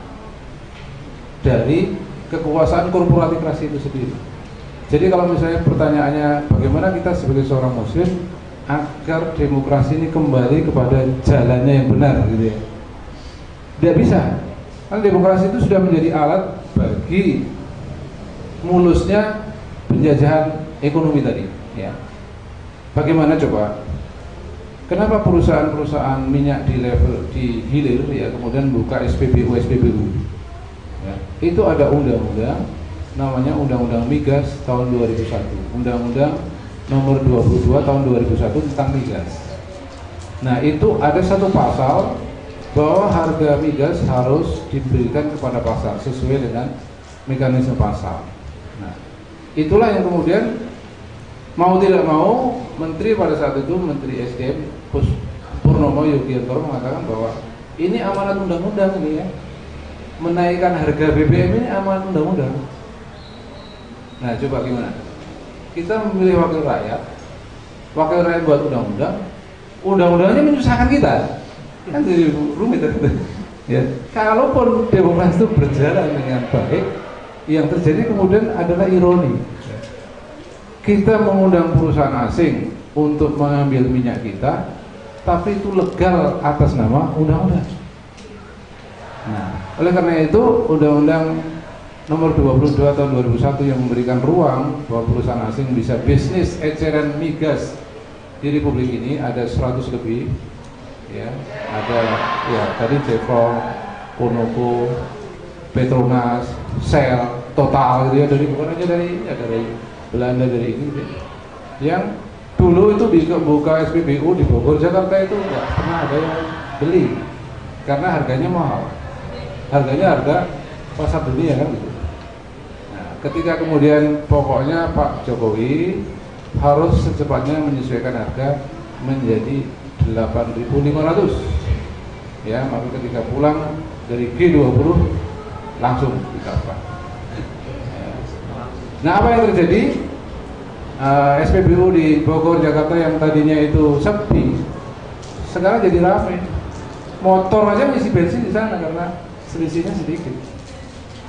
dari kekuasaan korporatikrasi itu sendiri. Jadi kalau misalnya pertanyaannya bagaimana kita sebagai seorang Muslim agar demokrasi ini kembali kepada jalannya yang benar, gitu ya. Tidak bisa. Karena demokrasi itu sudah menjadi alat bagi mulusnya penjajahan ekonomi tadi, ya. Bagaimana coba? Kenapa perusahaan-perusahaan minyak di hilir, ya, kemudian buka SPBU, ya. Itu ada undang-undang namanya Undang-Undang Migas tahun 2001, Undang-Undang nomor 22 tahun 2001 tentang migas. Nah, itu ada satu pasal bahwa harga migas harus diberikan kepada pasar sesuai dengan mekanisme pasar. Nah, itulah yang kemudian mau tidak mau menteri pada saat itu, Menteri SDM Purnomo Yugiantoro mengatakan bahwa ini amanat undang-undang ini, ya. Menaikkan harga BBM ini amanat undang-undang. Nah, coba gimana? Kita memilih wakil rakyat buat undang-undang, undang-undangnya menyusahkan kita. Kan jadi rumit itu, ya. Kalaupun demokrasi itu berjalan dengan baik, yang terjadi kemudian adalah ironi. Kita mengundang perusahaan asing untuk mengambil minyak kita, tapi itu legal atas nama undang-undang. Nah, oleh karena itu Undang-Undang nomor 22 tahun 2001 yang memberikan ruang bahwa perusahaan asing bisa bisnis eceran migas di Republik ini ada 100 lebih. Ya, ada ya tadi Chevron, Conoco, Petronas, Shell, Total, gitu ya, dari bukan aja dari Belanda, dari ini, gitu. Yang dulu itu buka SPBU di Bogor, Jakarta itu nggak pernah ada yang beli karena harganya mahal, harga pasar dunia, kan, gitu. Nah, ketika kemudian pokoknya Pak Jokowi harus secepatnya menyesuaikan harga menjadi 8.500, ya, maka ketika pulang dari G20 langsung ditambah. Nah, apa yang terjadi? SPBU di Bogor, Jakarta yang tadinya itu sepi, sekarang jadi ramai. Motor aja ngisi bensin di sana karena selisihnya sedikit.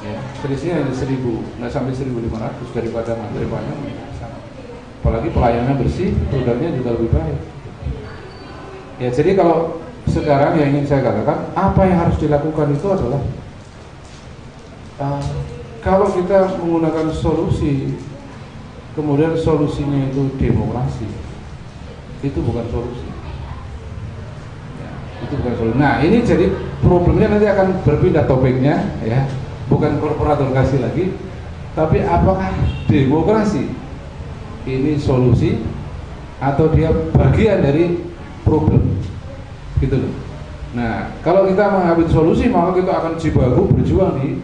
Ya, selisihnya hanya 1.000, nggak sampai 1.500 daripada ngantri panjang. Apalagi pelayanannya bersih, produknya juga lebih baik. Ya, jadi kalau sekarang yang ingin saya katakan, apa yang harus dilakukan itu adalah kalau kita menggunakan solusi, kemudian solusinya itu demokrasi, itu bukan solusi. Ya, itu bukan solusi. Nah, ini jadi problemnya nanti akan berpindah topiknya, ya, bukan korporatisasi lagi, tapi apakah demokrasi ini solusi atau dia bagian dari problem, gitu loh. Nah, kalau kita mengambil solusi, maka kita akan jibaku berjuang di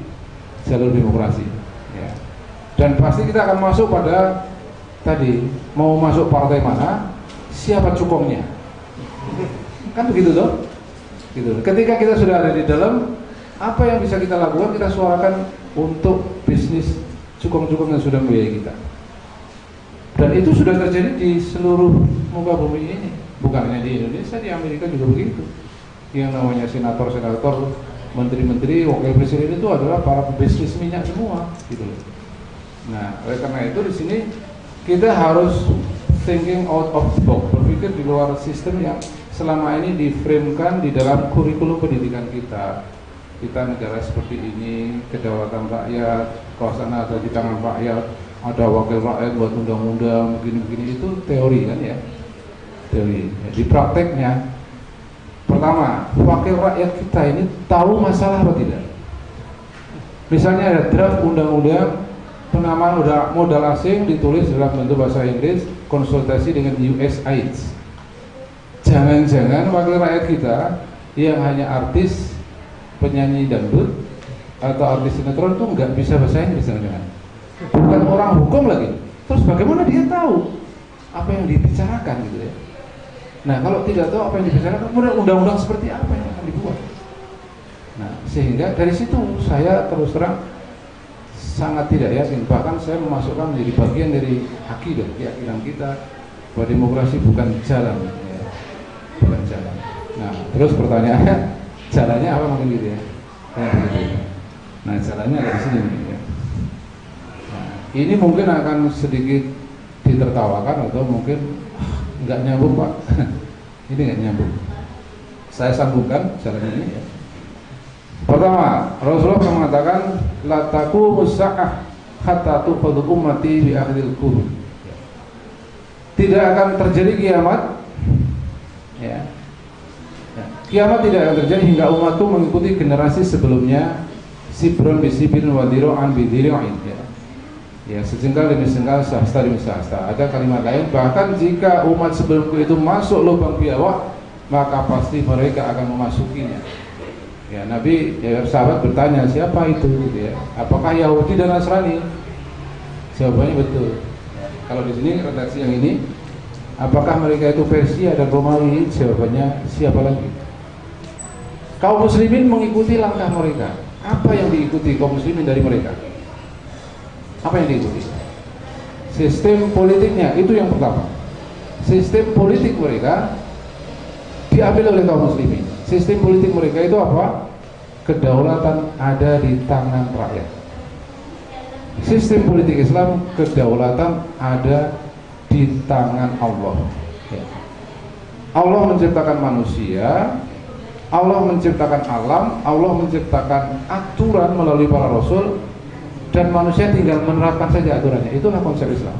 jalur demokrasi, ya. Dan pasti kita akan masuk pada tadi, mau masuk partai mana, siapa cukongnya, kan begitu toh? Gitu. Ketika kita sudah ada di dalam, apa yang bisa kita lakukan, kita suarakan untuk bisnis cukong-cukong yang sudah membiayai kita. Dan itu sudah terjadi di seluruh muka bumi ini, bukan hanya di Indonesia, di Amerika juga begitu. Yang namanya senator-senator, menteri-menteri, wakil presiden itu adalah para pebisnis minyak semua, gitu. Nah, oleh karena itu di sini kita harus thinking out of the box, berpikir di luar sistem yang selama ini diframekan di dalam kurikulum pendidikan kita. Kita negara seperti ini, kedaulatan rakyat, kekuasaan ada di tangan rakyat, ada wakil rakyat buat undang-undang, begini-begini, itu teori kan ya, teori. Di prakteknya, pertama, wakil rakyat kita ini tahu masalah apa tidak? Misalnya ada draft undang-undang penamaan modal asing ditulis dalam bentuk bahasa Inggris, konsultasi dengan USAID. Jangan-jangan wakil rakyat kita yang hanya artis, penyanyi dangdut atau artis sinetron itu nggak bisa bahasa Inggris, jangan-jangan. Bukan orang hukum lagi. Terus bagaimana dia tahu apa yang dibicarakan, gitu ya? Nah, kalau tidak tahu apa yang dibicarakan, kemudian undang-undang seperti apa yang akan dibuat? Nah, sehingga dari situ saya terus terang sangat tidak yakin. Bahkan saya memasukkan menjadi bagian dari akidah, keyakinan kita bahwa demokrasi bukan jalan, ya. Bukan jalan. Nah, terus pertanyaannya, jalannya apa mungkin gitu ya? Nah, jalannya ada di sini, ya. Nah, ini mungkin akan sedikit ditertawakan atau mungkin nggak nyambung, Pak. Ini nggak nyambung. Saya sambungkan jalan ini, ya. Pertama, Rasulullah mengatakan la taqumu sa'ah hatta tuqadu ummati bi akhdil qurun. Tidak akan terjadi kiamat, ya. Kiamat tidak akan terjadi hingga umatku mengikuti generasi sebelumnya, sibron bisibrin wa diro'an bidiro'in, ya. Ya, sejengkal demi sejengkal, sehasta demi sehasta. Ada kalimat lain, bahkan jika umat sebelumku itu masuk lubang biawak, maka pasti mereka akan memasukinya. Ya, Nabi, ya, sahabat bertanya, siapa itu, gitu ya? Apakah Yahudi dan Nasrani? Jawabannya betul. Kalau di sini redaksi yang ini, apakah mereka itu Persia dan Romawi? Jawabannya siapa lagi? Kaum muslimin mengikuti langkah mereka. Apa yang diikuti kaum muslimin dari mereka? Apa yang diikuti? Sistem politiknya, itu yang pertama. Sistem politik mereka diambil oleh kaum muslimin. Sistem politik mereka itu apa? Kedaulatan ada di tangan rakyat. Sistem politik Islam, kedaulatan ada di tangan Allah. Allah menciptakan manusia, Allah menciptakan alam, Allah menciptakan aturan melalui para rasul, dan manusia tinggal menerapkan saja aturannya. Itulah konsep Islam.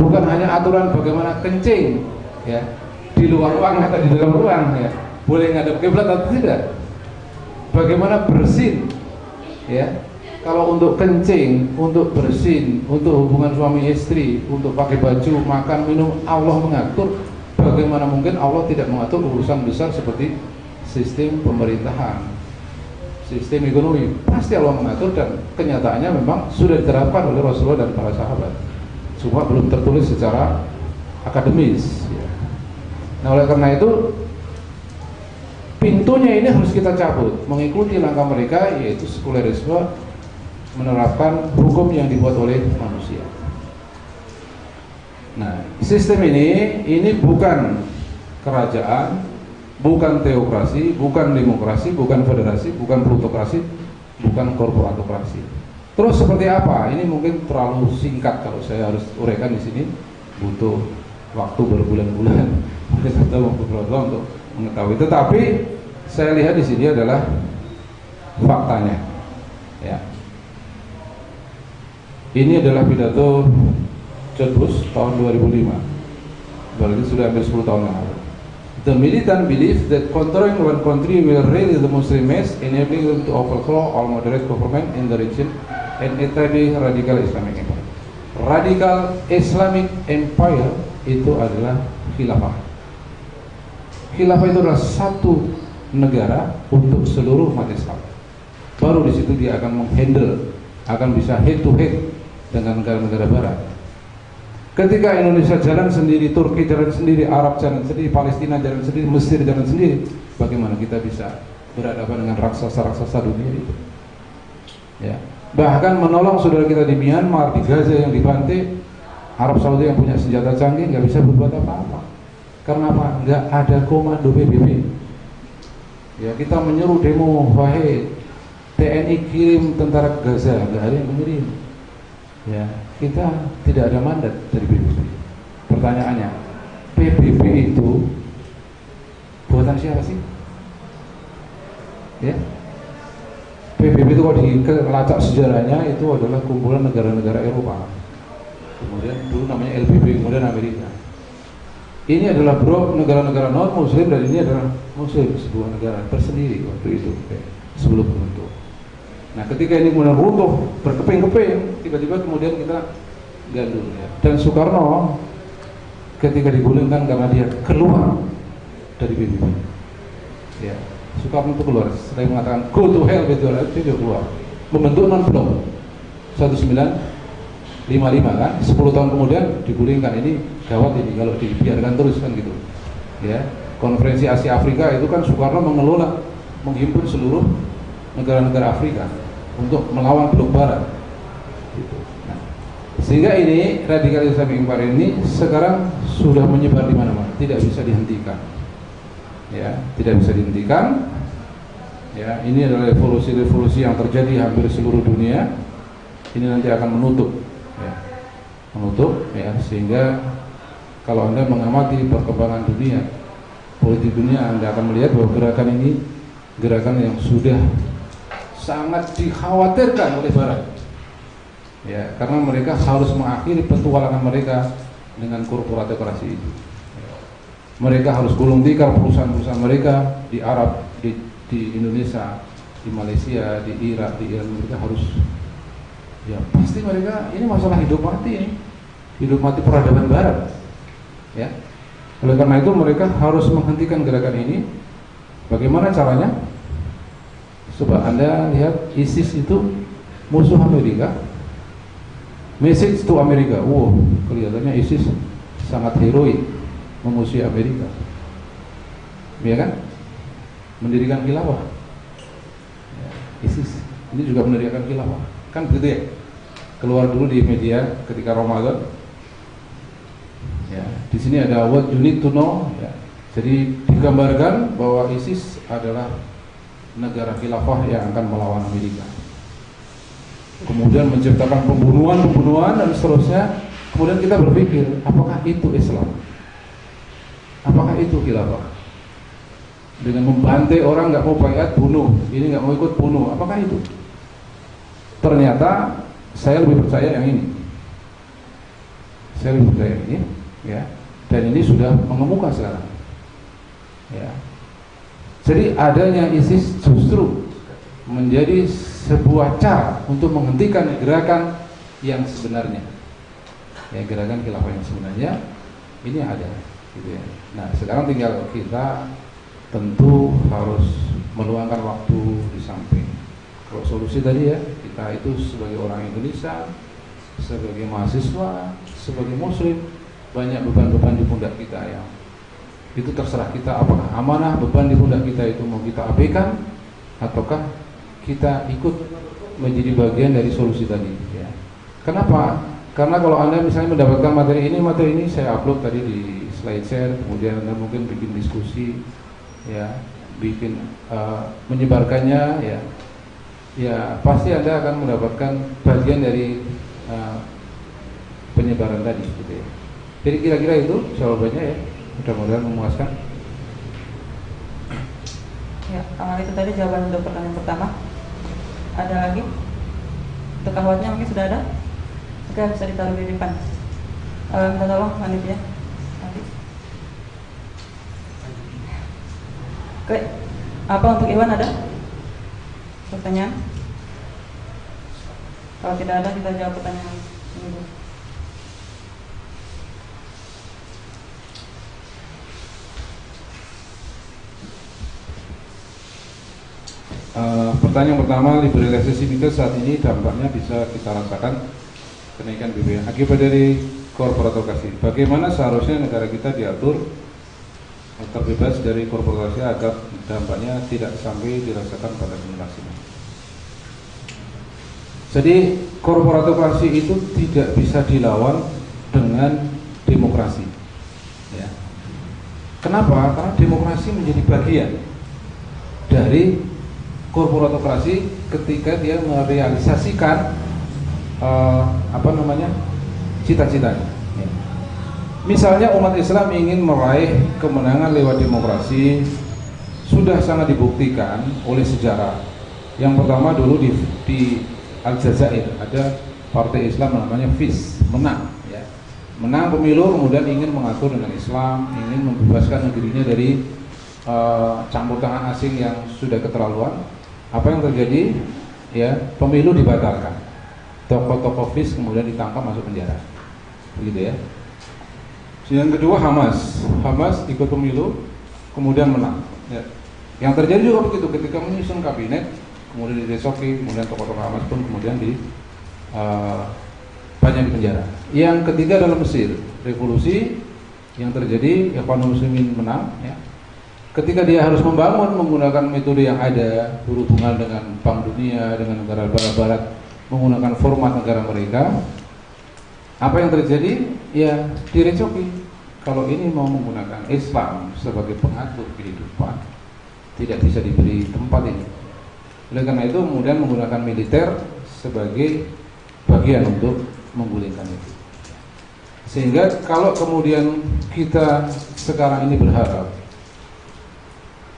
Bukan hanya aturan bagaimana kencing, ya, di luar ruang atau di dalam ruang, ya, boleh ngadep kiblat atau tidak, bagaimana bersin, ya. Kalau untuk kencing, untuk bersin, untuk hubungan suami istri, untuk pakai baju, makan, minum, Allah mengatur. Bagaimana mungkin Allah tidak mengatur urusan besar seperti sistem pemerintahan, sistem ekonomi? Pasti Allah mengatur, dan kenyataannya memang sudah diterapkan oleh Rasulullah dan para sahabat. Cuma belum tertulis secara akademis, ya. Nah, oleh karena itu pintunya ini harus kita cabut, mengikuti langkah mereka, yaitu sekulerisme, menerapkan hukum yang dibuat oleh manusia. Nah, sistem ini bukan kerajaan, bukan teokrasi, bukan demokrasi, bukan federasi, bukan plutokrasi, bukan korporatokrasi. Terus seperti apa? Ini mungkin terlalu singkat kalau saya harus uraikan di sini, butuh waktu berbulan-bulan, mungkin atau beberapa tahun untuk mengetahui. Tetapi saya lihat di sini adalah faktanya. Ya. Ini adalah pidato George Bush tahun 2005. Berarti sudah hampir 10 tahun yang lalu. The militant belief that controlling one country will release the Muslim mass, enabling them to overthrow all moderate government in the region and establish radical Islamic empire. Radical Islamic empire itu adalah khilafah. Khilafah itu adalah satu negara untuk seluruh umat Islam. Baru di situ dia akan menghandle, akan bisa head to head dengan negara-negara barat. Ketika Indonesia jalan sendiri, Turki jalan sendiri, Arab jalan sendiri, Palestina jalan sendiri, Mesir jalan sendiri, bagaimana kita bisa berhadapan dengan raksasa-raksasa dunia itu? Ya. Bahkan menolong saudara kita di Myanmar, di Gaza yang dibantai, Arab Saudi yang punya senjata canggih nggak bisa berbuat apa-apa. Karena apa? Nggak ada komando PBB. Ya, kita menyeru demo, wahai TNI kirim tentara ke Gaza, nggak ada yang mengirim. Ya, kita tidak ada mandat dari PBB. Pertanyaannya, PBB itu buatan siapa sih? Ya, PBB itu kalau dilacak sejarahnya itu adalah kumpulan negara-negara Eropa. Kemudian dulu namanya LBB, kemudian Amerika. Ini adalah negara-negara non Muslim dan ini adalah Muslim, sebuah negara tersendiri waktu itu sebelum bentuk. Nah, ketika ini kemudian runtuh, berkeping-keping, tiba-tiba kemudian kita gandul ya. Dan Soekarno ketika digulingkan karena dia keluar dari PBB. Ya, Soekarno itu keluar, selain mengatakan go to hell with your life, dia keluar. Membentuk non-blok 1955 kan, 10 tahun kemudian digulingkan. Ini gawat ini kalau dibiarkan terus kan gitu. Ya, konferensi Asia Afrika itu kan Soekarno mengelola, menghimpun seluruh negara-negara Afrika untuk melawan blok barat gitu. Nah, sehingga ini radikal Islamic empire ini sekarang sudah menyebar di mana-mana, tidak bisa dihentikan ya, tidak bisa dihentikan ya. Ini adalah revolusi-revolusi yang terjadi hampir seluruh dunia. Ini nanti akan menutup ya, sehingga kalau Anda mengamati perkembangan dunia, politik dunia, Anda akan melihat bahwa gerakan ini gerakan yang sudah sangat dikhawatirkan oleh Barat, ya, karena mereka harus mengakhiri petualangan mereka dengan korporatokrasi itu. Mereka harus gulung tikar perusahaan-perusahaan mereka di Arab, di Indonesia, di Malaysia, di Irak, di Iran. Mereka harus, ya pasti mereka ini masalah hidup mati, hidup mati peradaban Barat, ya. Oleh karena itu mereka harus menghentikan gerakan ini. Bagaimana caranya? Coba Anda lihat, ISIS itu musuh Amerika. Message to Amerika. Wow, kelihatannya ISIS sangat heroik memusuhi Amerika. Ya kan? Mendirikan khilafah. Ya, ISIS ini juga mendirikan khilafah. Kan begitu ya? Keluar dulu di media ketika Ramadan. Ya, di sini ada what you need to know. Ya. Jadi digambarkan bahwa ISIS adalah negara khilafah yang akan melawan Amerika. Kemudian menciptakan pembunuhan dan seterusnya. Kemudian kita berpikir, apakah itu Islam? Apakah itu khilafah? Dengan membantai orang nggak mau bayat, bunuh. Ini nggak mau ikut, bunuh. Apakah itu? Ternyata saya lebih percaya yang ini. Saya lebih percaya yang ini, ya. Dan ini sudah mengemuka sekarang. Ya. Jadi adanya ISIS justru menjadi sebuah cara untuk menghentikan gerakan yang sebenarnya, ya, gerakan khilafah yang sebenarnya ini ada, gitu ya. Nah, sekarang tinggal kita tentu harus meluangkan waktu di samping. Kalau solusi tadi ya, kita itu sebagai orang Indonesia, sebagai mahasiswa, sebagai Muslim, banyak beban-beban di pundak kita yang itu terserah kita, apakah amanah beban di pundak kita itu mau kita abaikan ataukah kita ikut menjadi bagian dari solusi tadi, ya. Kenapa? Karena kalau Anda misalnya mendapatkan materi ini saya upload tadi di slide share, kemudian Anda mungkin bikin diskusi, ya, bikin menyebarkannya, ya pasti Anda akan mendapatkan bagian dari penyebaran tadi, gitu ya. Jadi kira-kira itu jawabannya ya, mudah-mudahan memuaskan. Ya, itu tadi jawaban untuk pertanyaan pertama. Ada lagi? Untuk ahwatnya mungkin sudah ada? Oke, bisa ditaruh di depan. Minta tolong panitia. Oke, apa untuk Iwan ada pertanyaan? Kalau tidak ada, kita jawab pertanyaan ini. Pertanyaan pertama, liberalisasi saat ini dampaknya bisa kita rasakan kenaikan BBM akibat dari korporatokrasi. Bagaimana seharusnya negara kita diatur terbebas dari korporasi agar dampaknya tidak sampai dirasakan pada generasi. Jadi korporatokrasi itu tidak bisa dilawan dengan demokrasi. Ya. Kenapa? Karena demokrasi menjadi bagian dari korporatokrasi ketika dia merealisasikan cita-citanya. Ya. Misalnya umat Islam ingin meraih kemenangan lewat demokrasi, sudah sangat dibuktikan oleh sejarah. Yang pertama dulu di Aljazair ada partai Islam namanya FIS, menang, ya. Menang pemilu, kemudian ingin mengatur dengan Islam, ingin membebaskan negerinya dari campur tangan asing yang sudah keterlaluan. Apa yang terjadi? Ya, pemilu dibatalkan. Tokoh-tokoh FIS kemudian ditangkap, masuk penjara. Begitu ya. Yang kedua Hamas ikut pemilu, kemudian menang. Ya. Yang terjadi juga begitu, ketika menyusun kabinet, kemudian diresoki, kemudian tokoh-tokoh Hamas pun kemudian banyak di penjara. Yang ketiga adalah Mesir, revolusi yang terjadi, Ikhwanul Muslimin menang. Ya. Ketika dia harus membangun menggunakan metode yang ada, berhubungan dengan Bank Dunia, dengan negara barat, menggunakan format negara mereka, apa yang terjadi? Ya direcoki. Kalau ini mau menggunakan Islam sebagai pengatur kehidupan, tidak bisa diberi tempat ini. Oleh karena itu kemudian menggunakan militer sebagai bagian untuk menggulingkan itu. Sehingga kalau kemudian kita sekarang ini berharap,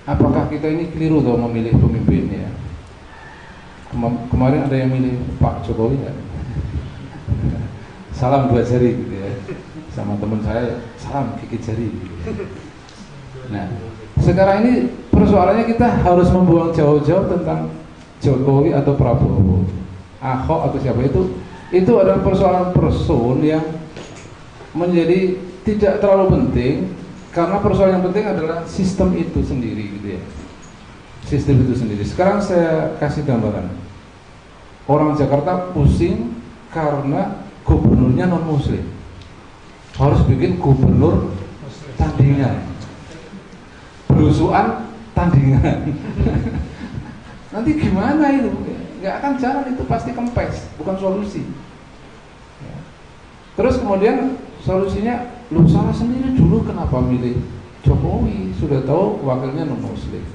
apakah kita ini keliru atau memilih pemimpinnya? Kemarin ada yang milih Pak Jokowi kan? Salam 2 jari gitu ya. Sama teman saya, salam gigit jari gitu. Nah, sekarang ini persoalannya kita harus membuang jauh-jauh tentang Jokowi atau Prabowo, Ahok atau siapa itu adalah persoalan person yang menjadi tidak terlalu penting. Karena persoalan yang penting adalah sistem itu sendiri gitu ya. Sistem itu sendiri. Sekarang saya kasih gambaran. Orang Jakarta pusing karena gubernurnya non muslim. Harus bikin gubernur tandingan. Belusuan tandingan. Nanti gimana itu? Nggak akan jalan, itu pasti kempes, bukan solusi. Ya. Terus kemudian solusinya, lu salah sendiri dulu kenapa milih Jokowi, sudah tahu wakilnya non muslim.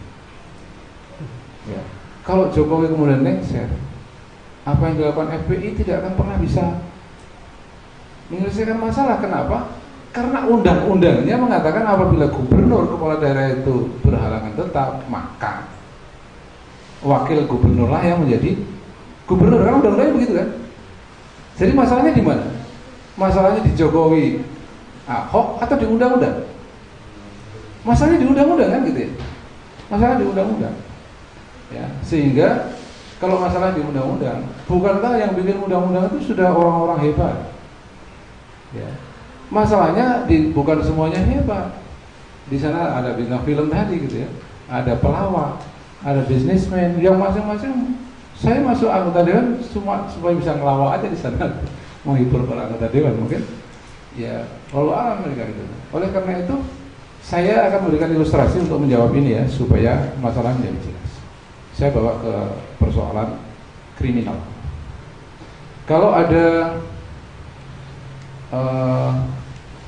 Ya. Kalau Jokowi kemudian lengser, apa yang dilakukan FPI tidak akan pernah bisa menyelesaikan masalah. Kenapa? Karena undang-undangnya mengatakan apabila gubernur kepala daerah itu berhalangan tetap, maka wakil gubernurlah yang menjadi gubernur. Kan undang-undangnya begitu kan? Jadi masalahnya di mana? Masalahnya di Jokowi, Ahok, atau di undang-undang? Masalahnya di undang-undang kan gitu ya? Masalah di undang-undang. Ya, sehingga kalau masalah di undang-undang, bukankah yang bikin undang-undang itu sudah orang-orang hebat? Ya. Masalahnya bukan semuanya hebat. Di sana ada bintang film tadi gitu ya, ada pelawak, ada bisnismen, yang masing-masing. Saya masuk anggota dewan supaya bisa ngelawak aja di sana, menghibur para anggota dewan mungkin. Ya, lalu alam mereka itu. Oleh karena itu, saya akan memberikan ilustrasi untuk menjawab ini ya, supaya masalahnya menjadi jelas. Saya bawa ke persoalan kriminal. Kalau ada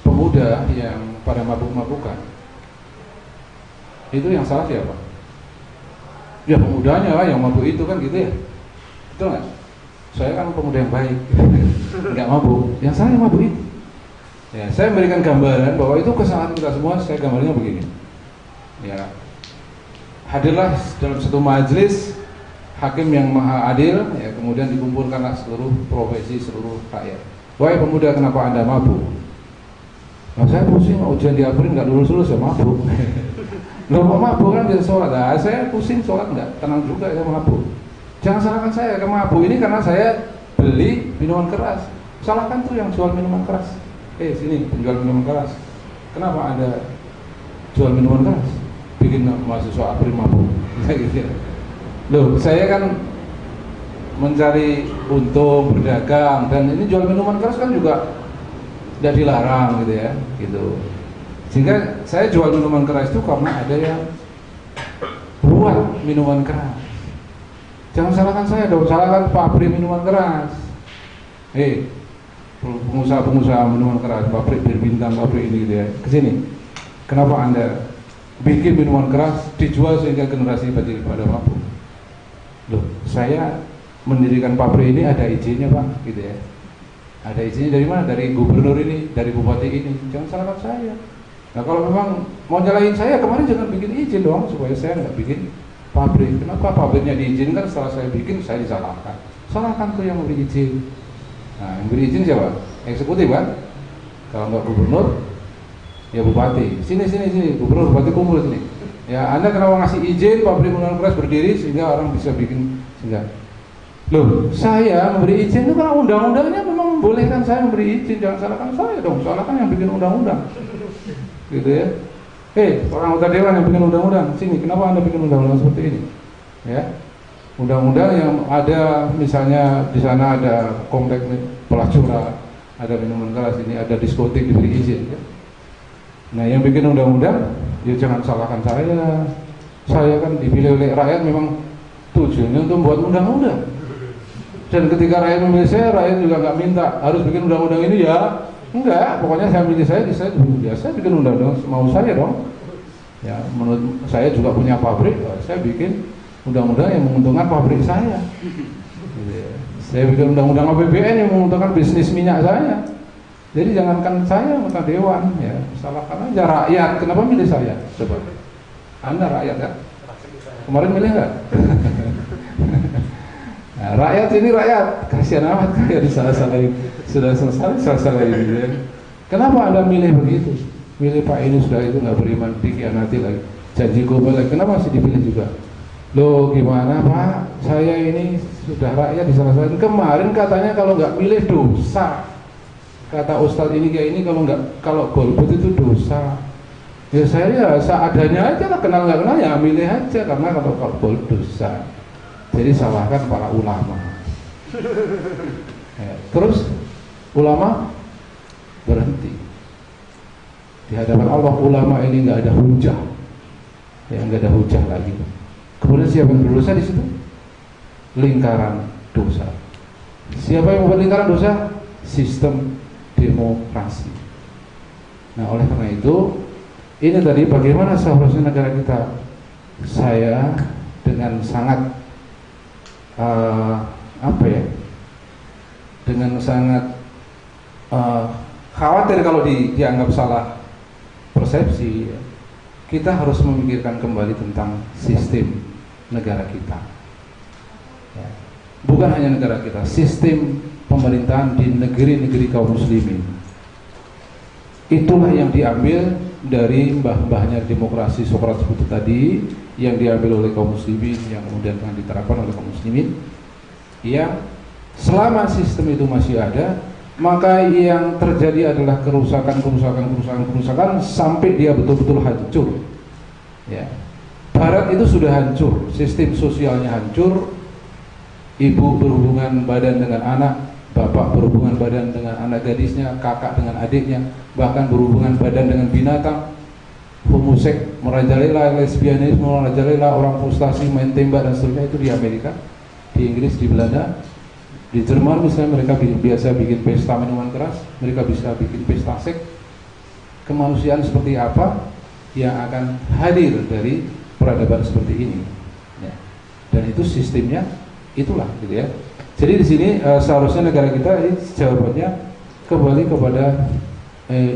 pemuda yang pada mabuk-mabukan, itu yang salah siapa? Ya pemudanya lah yang mabuk itu kan gitu ya, betul nggak? Saya kan pemuda yang baik, nggak mabuk. Yang salah yang mabuk itu. Ya, saya memberikan gambaran bahwa itu kesalahan kita semua. Saya gambarnya begini. Ya, hadirlah dalam satu majelis hakim yang maha adil, ya, kemudian dikumpulkanlah seluruh profesi, seluruh rakyat. Wahai pemuda, kenapa anda mabuk? Nah, saya pusing, ujian di April nggak lulus-lulus ya mabuk. Loh kok mabuk kan bisa sholat? Nah, saya pusing sholat nggak, tenang juga saya mabuk. Jangan salahkan saya, karena mabuk ini karena saya beli minuman keras. Salahkan tuh yang jual minuman keras. Sini penjual minuman keras. Kenapa anda jual minuman keras? Bikin mahasiswa April mabuk. Gitu. Loh, saya kan mencari untung, berdagang, dan ini jual minuman keras kan juga tidak dilarang gitu ya, gitu. Sehingga saya jual minuman keras itu karena ada yang buat minuman keras. Jangan salahkan saya dong, salahkan pabrik minuman keras. Pengusaha-pengusaha minuman keras, pabrik berbintang, pabrik ini gitu ya. Kesini, kenapa anda bikin minuman keras dijual sehingga generasi pada mabuk? Loh, saya mendirikan pabrik ini ada izinnya pak, gitu ya. Ada izinnya dari mana? Dari gubernur ini, dari bupati ini. Jangan salahkan saya. Nah kalau memang mau nyalahin saya, kemarin jangan bikin izin dong supaya saya nggak bikin pabrik. Kenapa pabriknya diizinkan setelah saya bikin saya disalahkan? Salahkan tuh yang memberi izin. Nah yang beri izin siapa? Eksekutif kan? Kalau nggak gubernur, ya bupati. Sini gubernur bupati kumpul sini. Ya anda kenapa ngasih izin pabrik minuman keras berdiri sehingga orang bisa bikin sehingga. Loh, saya memberi izin itu karena undang-undangnya memang membolehkan saya memberi izin. Jangan salahkan saya dong, salahkan yang bikin undang-undang. Gitu ya. Orang anggota dewan yang bikin undang-undang, sini kenapa anda bikin undang-undang seperti ini? Ya, undang-undang yang ada misalnya di sana ada komplek pelacuran, ada minuman keras, ini ada diskotik diberi izin. Ya? Nah, yang bikin undang-undang, ya jangan salahkan saya. Saya kan dipilih oleh rakyat memang tujuannya untuk membuat undang-undang. Dan ketika rakyat memilih saya, rakyat juga nggak minta harus bikin undang-undang ini ya. Enggak, pokoknya saya milih saya biasa bikin undang-undang mau saya dong. Ya, menurut saya juga punya pabrik, saya bikin undang-undang yang menguntungkan pabrik saya. Saya bikin undang-undang APBN yang menguntungkan bisnis minyak saya. Jadi jangankan saya, anggota dewan, ya salahkan aja rakyat. Kenapa milih saya? Coba, anda rakyat kan? Kemarin milih nggak? Nah, rakyat ini rakyat, kasihan amat kayak disalah-salahin. Sudah selesai salah ini ya. Kenapa anda milih begitu? Milih Pak ini sudah itu nggak beriman, dikhianati lagi, janji gobel lagi. Kenapa masih dipilih juga? Loh gimana Pak? Saya ini sudah rakyat disalah-salahin. Kemarin katanya kalau nggak milih dosa. Kata Ustadz ini kayak ini kalau golput itu dosa. Ya saya ya seadanya aja lah, kenal nggak kenal ya milih aja karena kalau golput dosa. Jadi salahkan para ulama. Ya, terus ulama berhenti di hadapan Allah. Ulama ini nggak ada hujah, ya nggak ada hujah lagi. Kemudian siapa yang berdosa di situ? Lingkaran dosa. Siapa yang membuat lingkaran dosa? Sistem demokrasi. Nah oleh karena itu ini tadi bagaimana seharusnya negara kita. Saya dengan sangat dengan sangat khawatir kalau dianggap salah persepsi, ya. Kita harus memikirkan kembali tentang sistem negara kita, ya. Bukan hanya negara kita, sistem pemerintahan di negeri-negeri kaum muslimin. Itulah yang diambil dari mbah-mbahnya demokrasi Socrates itu tadi, yang diambil oleh kaum muslimin, yang kemudian akan diterapkan oleh kaum muslimin. Yang selama sistem itu masih ada, maka yang terjadi adalah kerusakan sampai dia betul-betul hancur. Ya. Barat itu sudah hancur, sistem sosialnya hancur. Ibu berhubungan badan dengan anak, bapak berhubungan badan dengan anak gadisnya, kakak dengan adiknya, bahkan berhubungan badan dengan binatang. Homoseks merajalela, lesbianisme merajalela, orang frustasi, main tembak dan seterusnya itu di Amerika, di Inggris, di Belanda. Di Jerman misalnya mereka biasa bikin pesta minuman keras, mereka bisa bikin pesta seks. Kemanusiaan seperti apa yang akan hadir dari peradaban seperti ini? Ya. Dan itu sistemnya itulah, gitu ya. Jadi di sini seharusnya negara kita ini jawabannya kembali kepada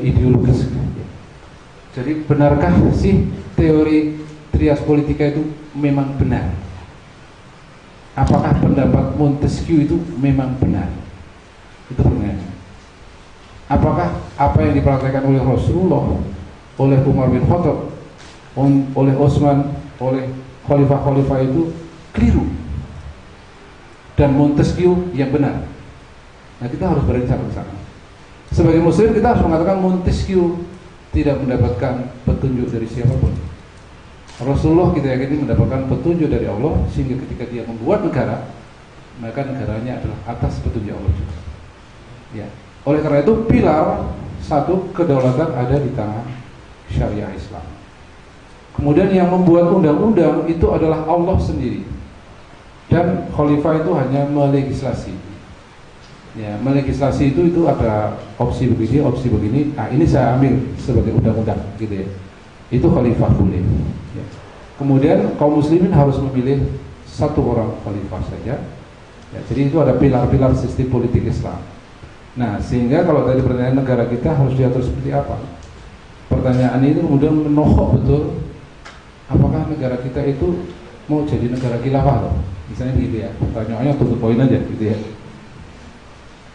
ideologis. Jadi benarkah sih teori trias politika itu memang benar? Apakah pendapat Montesquieu itu memang benar? Itu pertanyaannya. Apakah apa yang dipraktikkan oleh Rasulullah, oleh Umar bin Khattab, oleh Utsman, oleh khalifah-khalifah itu keliru dan Montesquieu yang benar? Nah, kita harus berencana ke sana. Sebagai muslim kita harus mengatakan Montesquieu tidak mendapatkan petunjuk dari siapapun. Rasulullah kita yakini mendapatkan petunjuk dari Allah, sehingga ketika dia membuat negara, maka negaranya adalah atas petunjuk Allah juga. Ya. Oleh karena itu pilar satu kedaulatan ada di tangan syariah Islam. Kemudian yang membuat undang-undang itu adalah Allah sendiri, dan khalifah itu hanya melegislasi. Ya, melegislasi itu ada opsi begini. Nah, ini saya ambil sebagai undang-undang, gitu ya. Itu khalifah boleh. Ya. Kemudian kaum muslimin harus memilih satu orang khalifah saja. Ya, jadi itu ada pilar-pilar sistem politik Islam. Nah, sehingga kalau tadi pertanyaan negara kita harus diatur seperti apa? Pertanyaan ini kemudian menohok betul, apakah negara kita itu mau jadi negara khilafah loh? Misalnya begitu ya. Pertanyaannya tutup poin aja, gitu ya.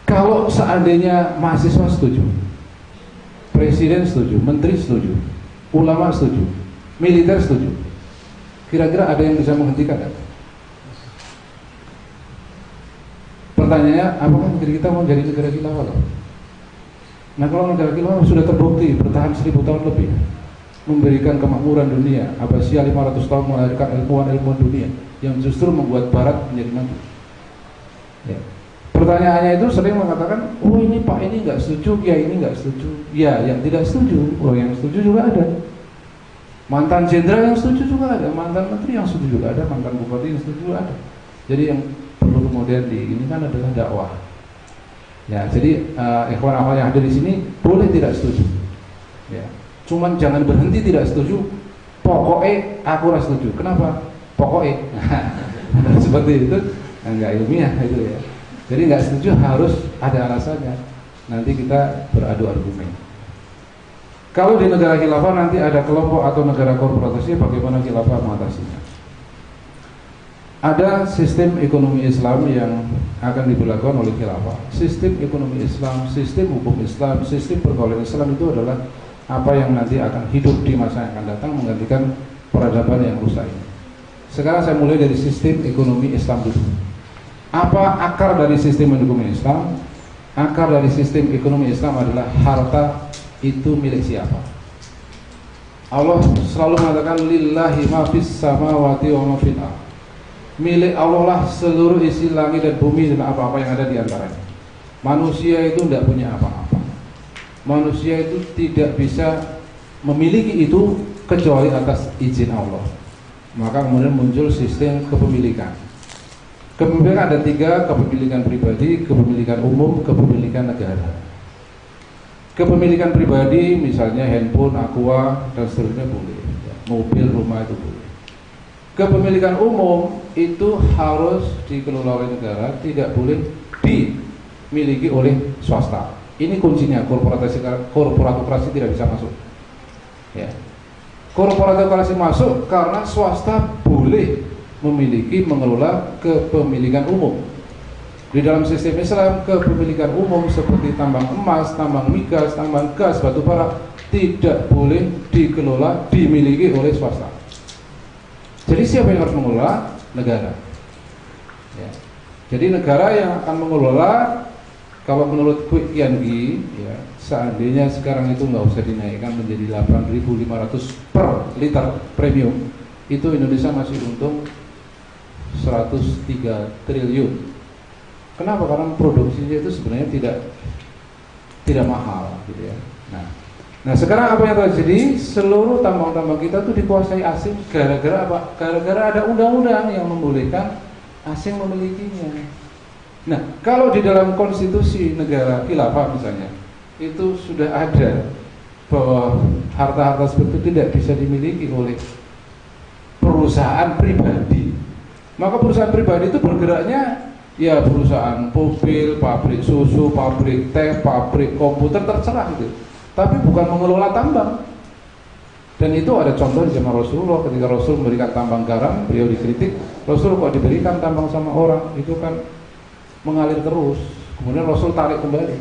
Kalau seandainya mahasiswa setuju, presiden setuju, menteri setuju, ulama setuju, militer setuju, kira-kira ada yang bisa menghentikan kan? Pertanyaannya, apakah negeri kita mau jadi negara khilafah? Nah, kalau negara khilafah sudah terbukti bertahan 1000 tahun lebih, memberikan kemakmuran dunia, Abbasiyah 500 tahun melahirkan ilmuwan-ilmuwan dunia yang justru membuat Barat menjadi maju. Ya. Pertanyaannya itu sering mengatakan, oh ini Pak ini nggak setuju, ya ini nggak setuju. Ya, yang tidak setuju, oh yang setuju juga ada. Mantan jenderal yang setuju juga ada, mantan menteri yang setuju juga ada, mantan bupati yang setuju juga ada. Jadi yang perlu kemudian ini kan adalah dakwah. Ya, jadi ikhwan akhwat yang ada di sini boleh tidak setuju. Ya, cuman jangan berhenti tidak setuju. Pokoknya aku rasa setuju. Kenapa? Pokoknya. Seperti itu enggak ilmiah itu ya. Jadi nggak setuju harus ada alasannya. Nanti kita beradu argumen. Kalau di negara khilafah nanti ada kelompok atau negara korporasi, bagaimana khilafah mengatasinya? Ada sistem ekonomi Islam yang akan diberlakukan oleh khilafah. Sistem ekonomi Islam, sistem hukum Islam, sistem pergaulan Islam itu adalah apa yang nanti akan hidup di masa yang akan datang menggantikan peradaban yang rusak ini. Sekarang saya mulai dari sistem ekonomi Islam dulu. Apa akar dari sistem ekonomi Islam? Akar dari sistem ekonomi Islam adalah harta itu milik siapa? Allah selalu mengatakan lillahi ma fis samawati wa ma fil ardh. Milik Allah lah seluruh isi langit dan bumi dan apa-apa yang ada di antaranya. Manusia itu tidak punya apa-apa. Manusia itu tidak bisa memiliki itu kecuali atas izin Allah. Maka kemudian muncul sistem kepemilikan. Kepemilikan ada 3, kepemilikan pribadi, kepemilikan umum, kepemilikan negara. Kepemilikan pribadi misalnya handphone, aqua dan seterusnya boleh, mobil, rumah itu boleh. Kepemilikan umum itu harus dikelola oleh negara, tidak boleh dimiliki oleh swasta. Ini kuncinya, korporatokrasi tidak bisa masuk. Ya. Korporatokrasi masuk karena swasta boleh memiliki, mengelola kepemilikan umum. Di dalam sistem Islam, kepemilikan umum seperti tambang emas, tambang migas, tambang gas, batu bara tidak boleh dikelola, dimiliki oleh swasta. Jadi siapa yang harus mengelola? Negara. Ya. Jadi negara yang akan mengelola, kalau menurut Quick Yangi, ya, seandainya sekarang itu nggak usah dinaikkan menjadi 8.500 per liter premium, itu Indonesia masih untung 103 triliun. Kenapa? Karena produksinya itu sebenarnya tidak mahal, gitu ya. Nah sekarang apa yang terjadi? Seluruh tambang-tambang kita tuh dikuasai asing. Gara-gara apa? Gara-gara ada undang-undang yang membolehkan asing memilikinya. Nah, kalau di dalam konstitusi negara khilafah misalnya, itu sudah ada bahwa harta-harta seperti itu tidak bisa dimiliki oleh perusahaan pribadi. Maka perusahaan pribadi itu bergeraknya ya perusahaan mobil, pabrik susu, pabrik teh, pabrik komputer, terserah gitu. Tapi bukan mengelola tambang. Dan itu ada contoh di zaman Rasulullah, ketika Rasul memberikan tambang garam, beliau dikritik, Rasul kok diberikan tambang sama orang, itu kan mengalir terus. Kemudian Rasul tarik kembali.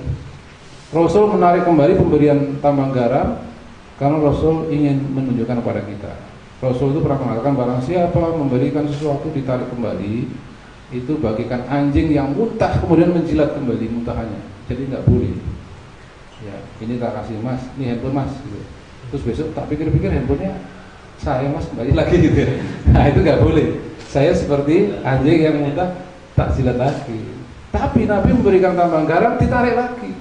Rasul menarik kembali pemberian tambang garam karena Rasul ingin menunjukkan kepada kita. Rasul itu pernah mengatakan barang siapa memberikan sesuatu ditarik kembali, itu bagikan anjing yang muntah kemudian menjilat kembali muntahannya. Jadi nggak boleh. Ya, ini tak kasih mas, ini handphone mas. Gitu. Terus besok tak pikir-pikir handphonenya saya mas kembali lagi gitu. Nah itu nggak boleh. Saya seperti anjing yang muntah tak jilat lagi. Tapi Nabi memberikan tambang garam ditarik lagi.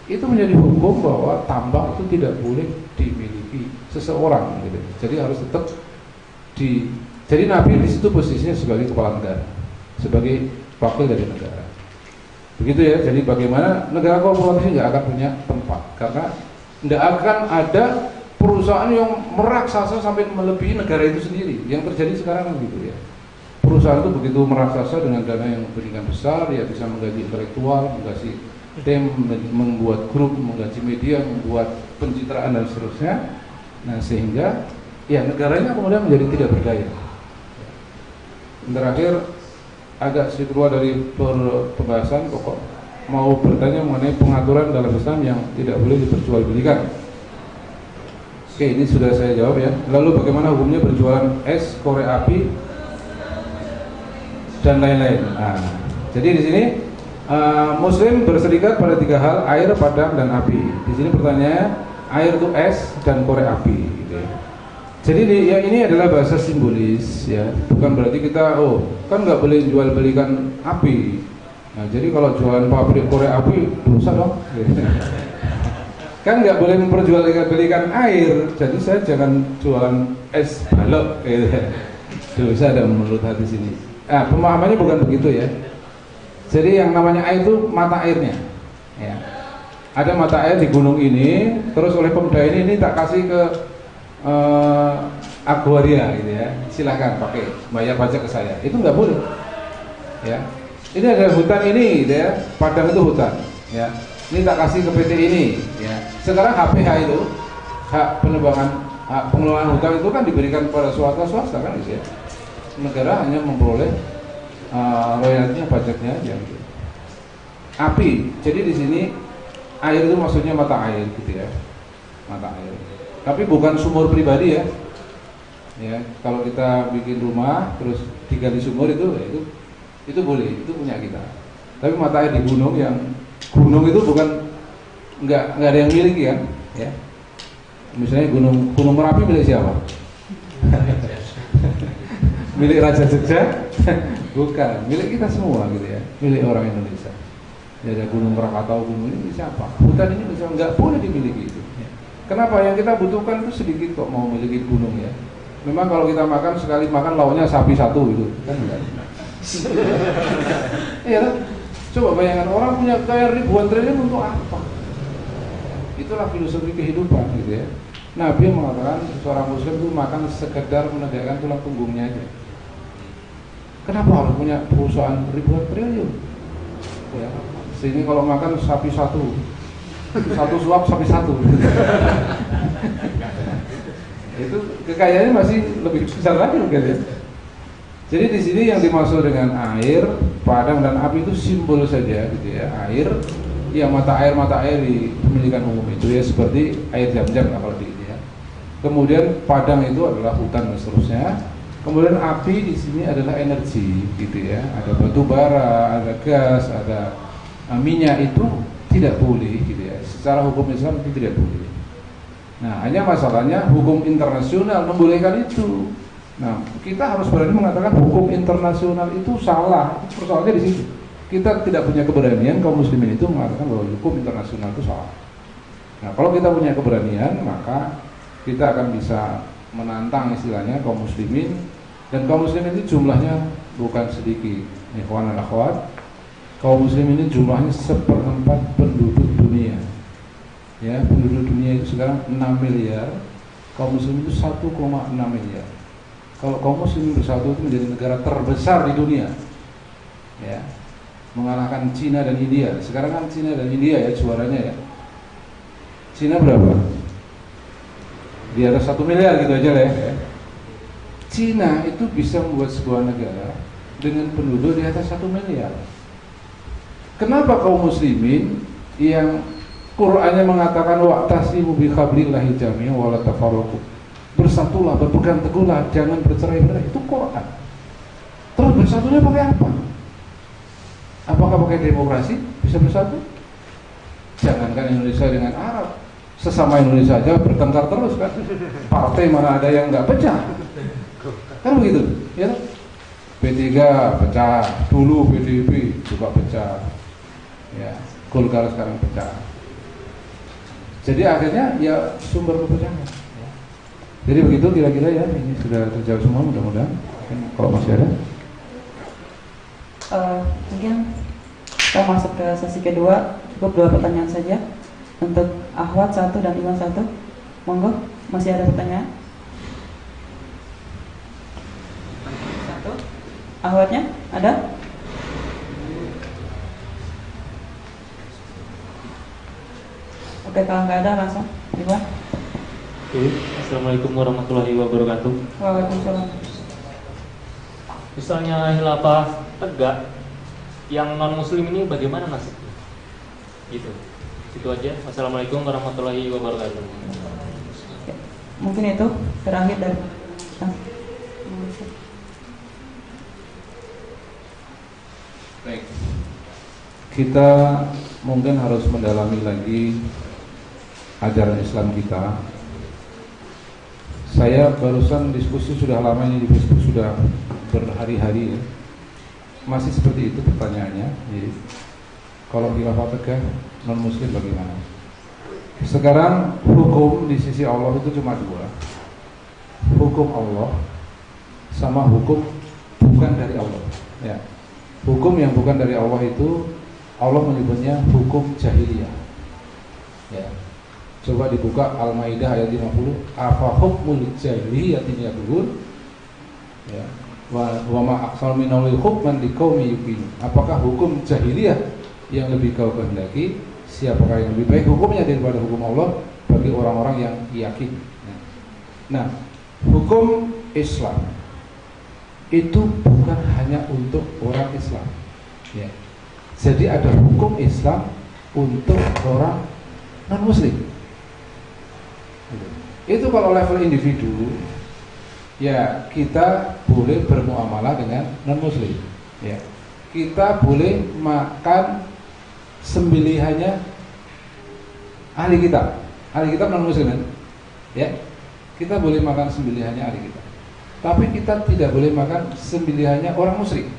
Itu menjadi hukum bahwa tambang itu tidak boleh dimiliki seseorang gitu. Jadi harus tetap jadi Nabi di situ posisinya sebagai kepala negara, sebagai wakil dari negara. Begitu ya. Jadi bagaimana negara korporasi nggak akan punya tempat karena tidak akan ada perusahaan yang meraksasa sampai melebihi negara itu sendiri. Yang terjadi sekarang kan gitu ya. Perusahaan itu begitu meraksasa dengan dana yang berikan besar, ya bisa menggaji intelektual, menggaji tim, membuat grup, menggaji media, membuat pencitraan dan seterusnya. Nah sehingga ya negaranya kemudian menjadi tidak berdaya. Terakhir agak sedikit keluar dari pembahasan pokok, mau bertanya mengenai pengaturan dalam Islam yang tidak boleh diperjualbelikan. Oke, ini sudah saya jawab ya. Lalu bagaimana hukumnya berjualan es, korek api dan lain-lain. Nah, jadi di sini Muslim berserikat pada 3 hal: air, padang, dan api. Di sini pertanyaannya, air itu es dan korek api. Gitu ya. Jadi yang ini adalah bahasa simbolis, ya, bukan berarti kita kan nggak boleh jual belikan api. Nah, jadi kalau jualan pabrik korek api dosa dong. Gitu. Kan nggak boleh memperjualbelikan air, jadi saya jangan jualan es balok. Gitu. Dosa dong menurut hadis ini. Pemahamannya bukan begitu ya. Jadi yang namanya air itu mata airnya. Ya. Ada mata air di gunung ini, terus oleh Pemda ini tak kasih ke Aquaria gitu ya. Silahkan pakai, bayar pajak ke saya. Itu nggak boleh. Ya. Ini ada hutan ini, gitu ya. Padang itu hutan. Ya. Ini tak kasih ke PT ini. Ya. Sekarang HPH itu, hak penebangan, hak pengelolaan hutan itu kan diberikan kepada swasta kan, gitu ya. Negara hanya memperoleh royaltinya, pajaknya aja gitu. Api, jadi di sini air itu maksudnya mata air gitu ya, mata air. Tapi bukan sumur pribadi ya. Ya, kalau kita bikin rumah terus digali sumur itu boleh, itu punya kita. Tapi mata air di gunung gunung itu bukan nggak ada yang miliki kan, ya. Misalnya gunung Merapi milik siapa? Milik Raja Jogja? Bukan, milik kita semua gitu ya, milik orang Indonesia. Ya, ada Gunung Krakatau, gunung ini siapa? Hutan ini bisa nggak boleh dimiliki itu. Kenapa? Yang kita butuhkan itu sedikit kok mau memiliki gunung ya. Memang kalau kita makan sekali makan lauknya sapi satu gitu, kan enggak. Iya, coba bayangkan orang punya kaya ribuan triliun untuk apa? Itulah filosofi kehidupan gitu ya. Nabi mengatakan seorang muslim itu makan sekedar menegakkan tulang punggungnya aja. Kenapa harus punya perusahaan ribuan triliun? Ya, sehingga kalau makan sapi satu suap sapi satu. Itu kekayaannya masih lebih besar lagi mungkin ya. Jadi di sini yang dimaksud dengan air, padang dan api itu simbol saja gitu ya. Air, ya mata air di pemilikan umum itu ya seperti air Zam-Zam lah kalau di ini ya. Kemudian padang itu adalah hutan dan seterusnya. Kemudian api di sini adalah energi, gitu ya. Ada batu bara, ada gas, ada minyak, itu tidak boleh, gitu ya. Secara hukum Islam itu tidak boleh. Nah, hanya masalahnya hukum internasional membolehkan itu. Nah, kita harus berani mengatakan hukum internasional itu salah. Persoalannya di situ. Kita tidak punya keberanian kaum muslimin itu mengatakan bahwa hukum internasional itu salah. Nah, kalau kita punya keberanian, maka kita akan bisa menantang istilahnya kaum muslimin, dan kaum muslimin itu jumlahnya bukan sedikit. Ikhwan dan akhwat, Kaum muslim ini jumlahnya 1/4 penduduk dunia. Ya, penduduk dunia itu sekarang 6 miliar. Kaum muslim itu 1,6 miliar. Kalau kaum muslim bersatu itu menjadi negara terbesar di dunia. Ya. Mengalahkan Cina dan India. Sekarang kan Cina dan India ya juaranya ya. Cina berapa? Di atas 1 miliar gitu aja lah ya. Cina itu bisa membuat sebuah negara dengan penduduk di atas 1 miliar. Kenapa kaum muslimin yang Qur'annya mengatakan wa'tasimu bihablillahi jami'an wa la tafarraqu, bersatulah, berpegang teguhlah, jangan bercerai-berai, itu Quran. Terus bersatunya pakai apa? Apakah pakai demokrasi bisa bersatu? Jangankan Indonesia dengan Arab, sesama Indonesia aja bertengkar terus kan. Partai mana ada yang nggak pecah? Kan begitu, ya? P3 pecah, dulu PDIP juga pecah, ya. Golkar sekarang pecah. Jadi akhirnya ya sumber perpecahan. Ya. Jadi begitu kira-kira ya, ini sudah terjawab semua mudah-mudahan. Kalau masih ada. Mungkin kita masuk ke sesi kedua, cukup 2 pertanyaan saja untuk Ahwat 1 dan Iwan 1. Monggo, masih ada pertanyaan? 1. Ahwatnya ada? Oke, kalau nggak ada langsung Iwan. Assalamualaikum warahmatullahi wabarakatuh. Waalaikumsalam. Misalnya khilafah tegak, yang non muslim ini bagaimana nasibnya? Gitu. Itu aja. Assalamualaikum warahmatullahi wabarakatuh. Mungkin itu terakhir dari Baik. Kita mungkin harus mendalami lagi ajaran Islam kita. Saya barusan diskusi sudah lama ini di Facebook, sudah berhari-hari ya. Masih seperti itu pertanyaannya. Jadi, kalau khilafah tegak non muslim bagaimana? Sekarang hukum di sisi Allah itu cuma 2. Hukum Allah sama hukum bukan dari Allah. Ya. Hukum yang bukan dari Allah itu Allah menyebutnya hukum jahiliyah. Ya. Coba dibuka Al-Maidah ayat 50. Afa hukmul jahiliyatin yabghun? Ya. Wa ma aqsal minal hukman liqaumi yuqinun. Apakah hukum jahiliyah yang lebih kau kehendaki? Siapakah yang lebih baik hukumnya daripada hukum Allah bagi orang-orang yang yakin? Nah, hukum Islam itu bukan hanya untuk orang Islam. Ya. Jadi ada hukum Islam untuk orang non-muslim. Itu kalau level individu, ya kita boleh bermuamalah dengan non-muslim. Ya. Kita boleh makan sembelihannya ahli kitab. Ahli kitab non-muslim kan? Ya. Kita boleh makan sembelihannya ahli kitab. Tapi kita tidak boleh makan sembelihannya orang musyrik.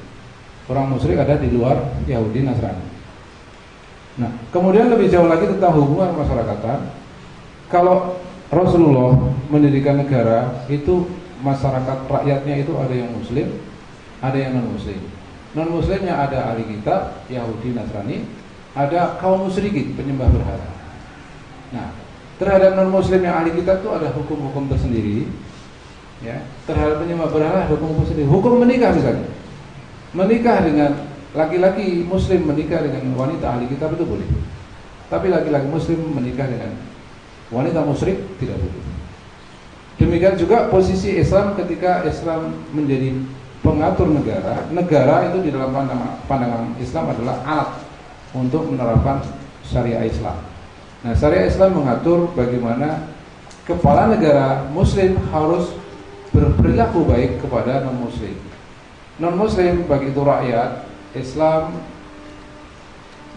Orang musyrik ada di luar Yahudi Nasrani. Nah, kemudian lebih jauh lagi tentang hubungan masyarakatan. Kalau Rasulullah mendirikan negara, itu masyarakat rakyatnya itu ada yang muslim, ada yang non muslim. Non muslimnya ada ahli kitab, Yahudi Nasrani, ada kaum musyrikin, penyembah berhala. Nah, terhadap non muslim yang ahli kitab itu ada hukum-hukum tersendiri. Ya, terhadap penyembah berhala hukum-hukum sendiri. Hukum menikah misalnya, menikah dengan laki-laki muslim menikah dengan wanita ahli kitab itu boleh. Tapi laki-laki muslim menikah dengan wanita musyrik tidak boleh. Demikian juga posisi Islam ketika Islam menjadi pengatur negara. Negara itu di dalam pandangan Islam adalah alat untuk menerapkan syariah Islam. Nah, syariah Islam mengatur bagaimana kepala negara muslim harus berperilaku baik kepada non-muslim. Non-muslim bagi itu rakyat Islam,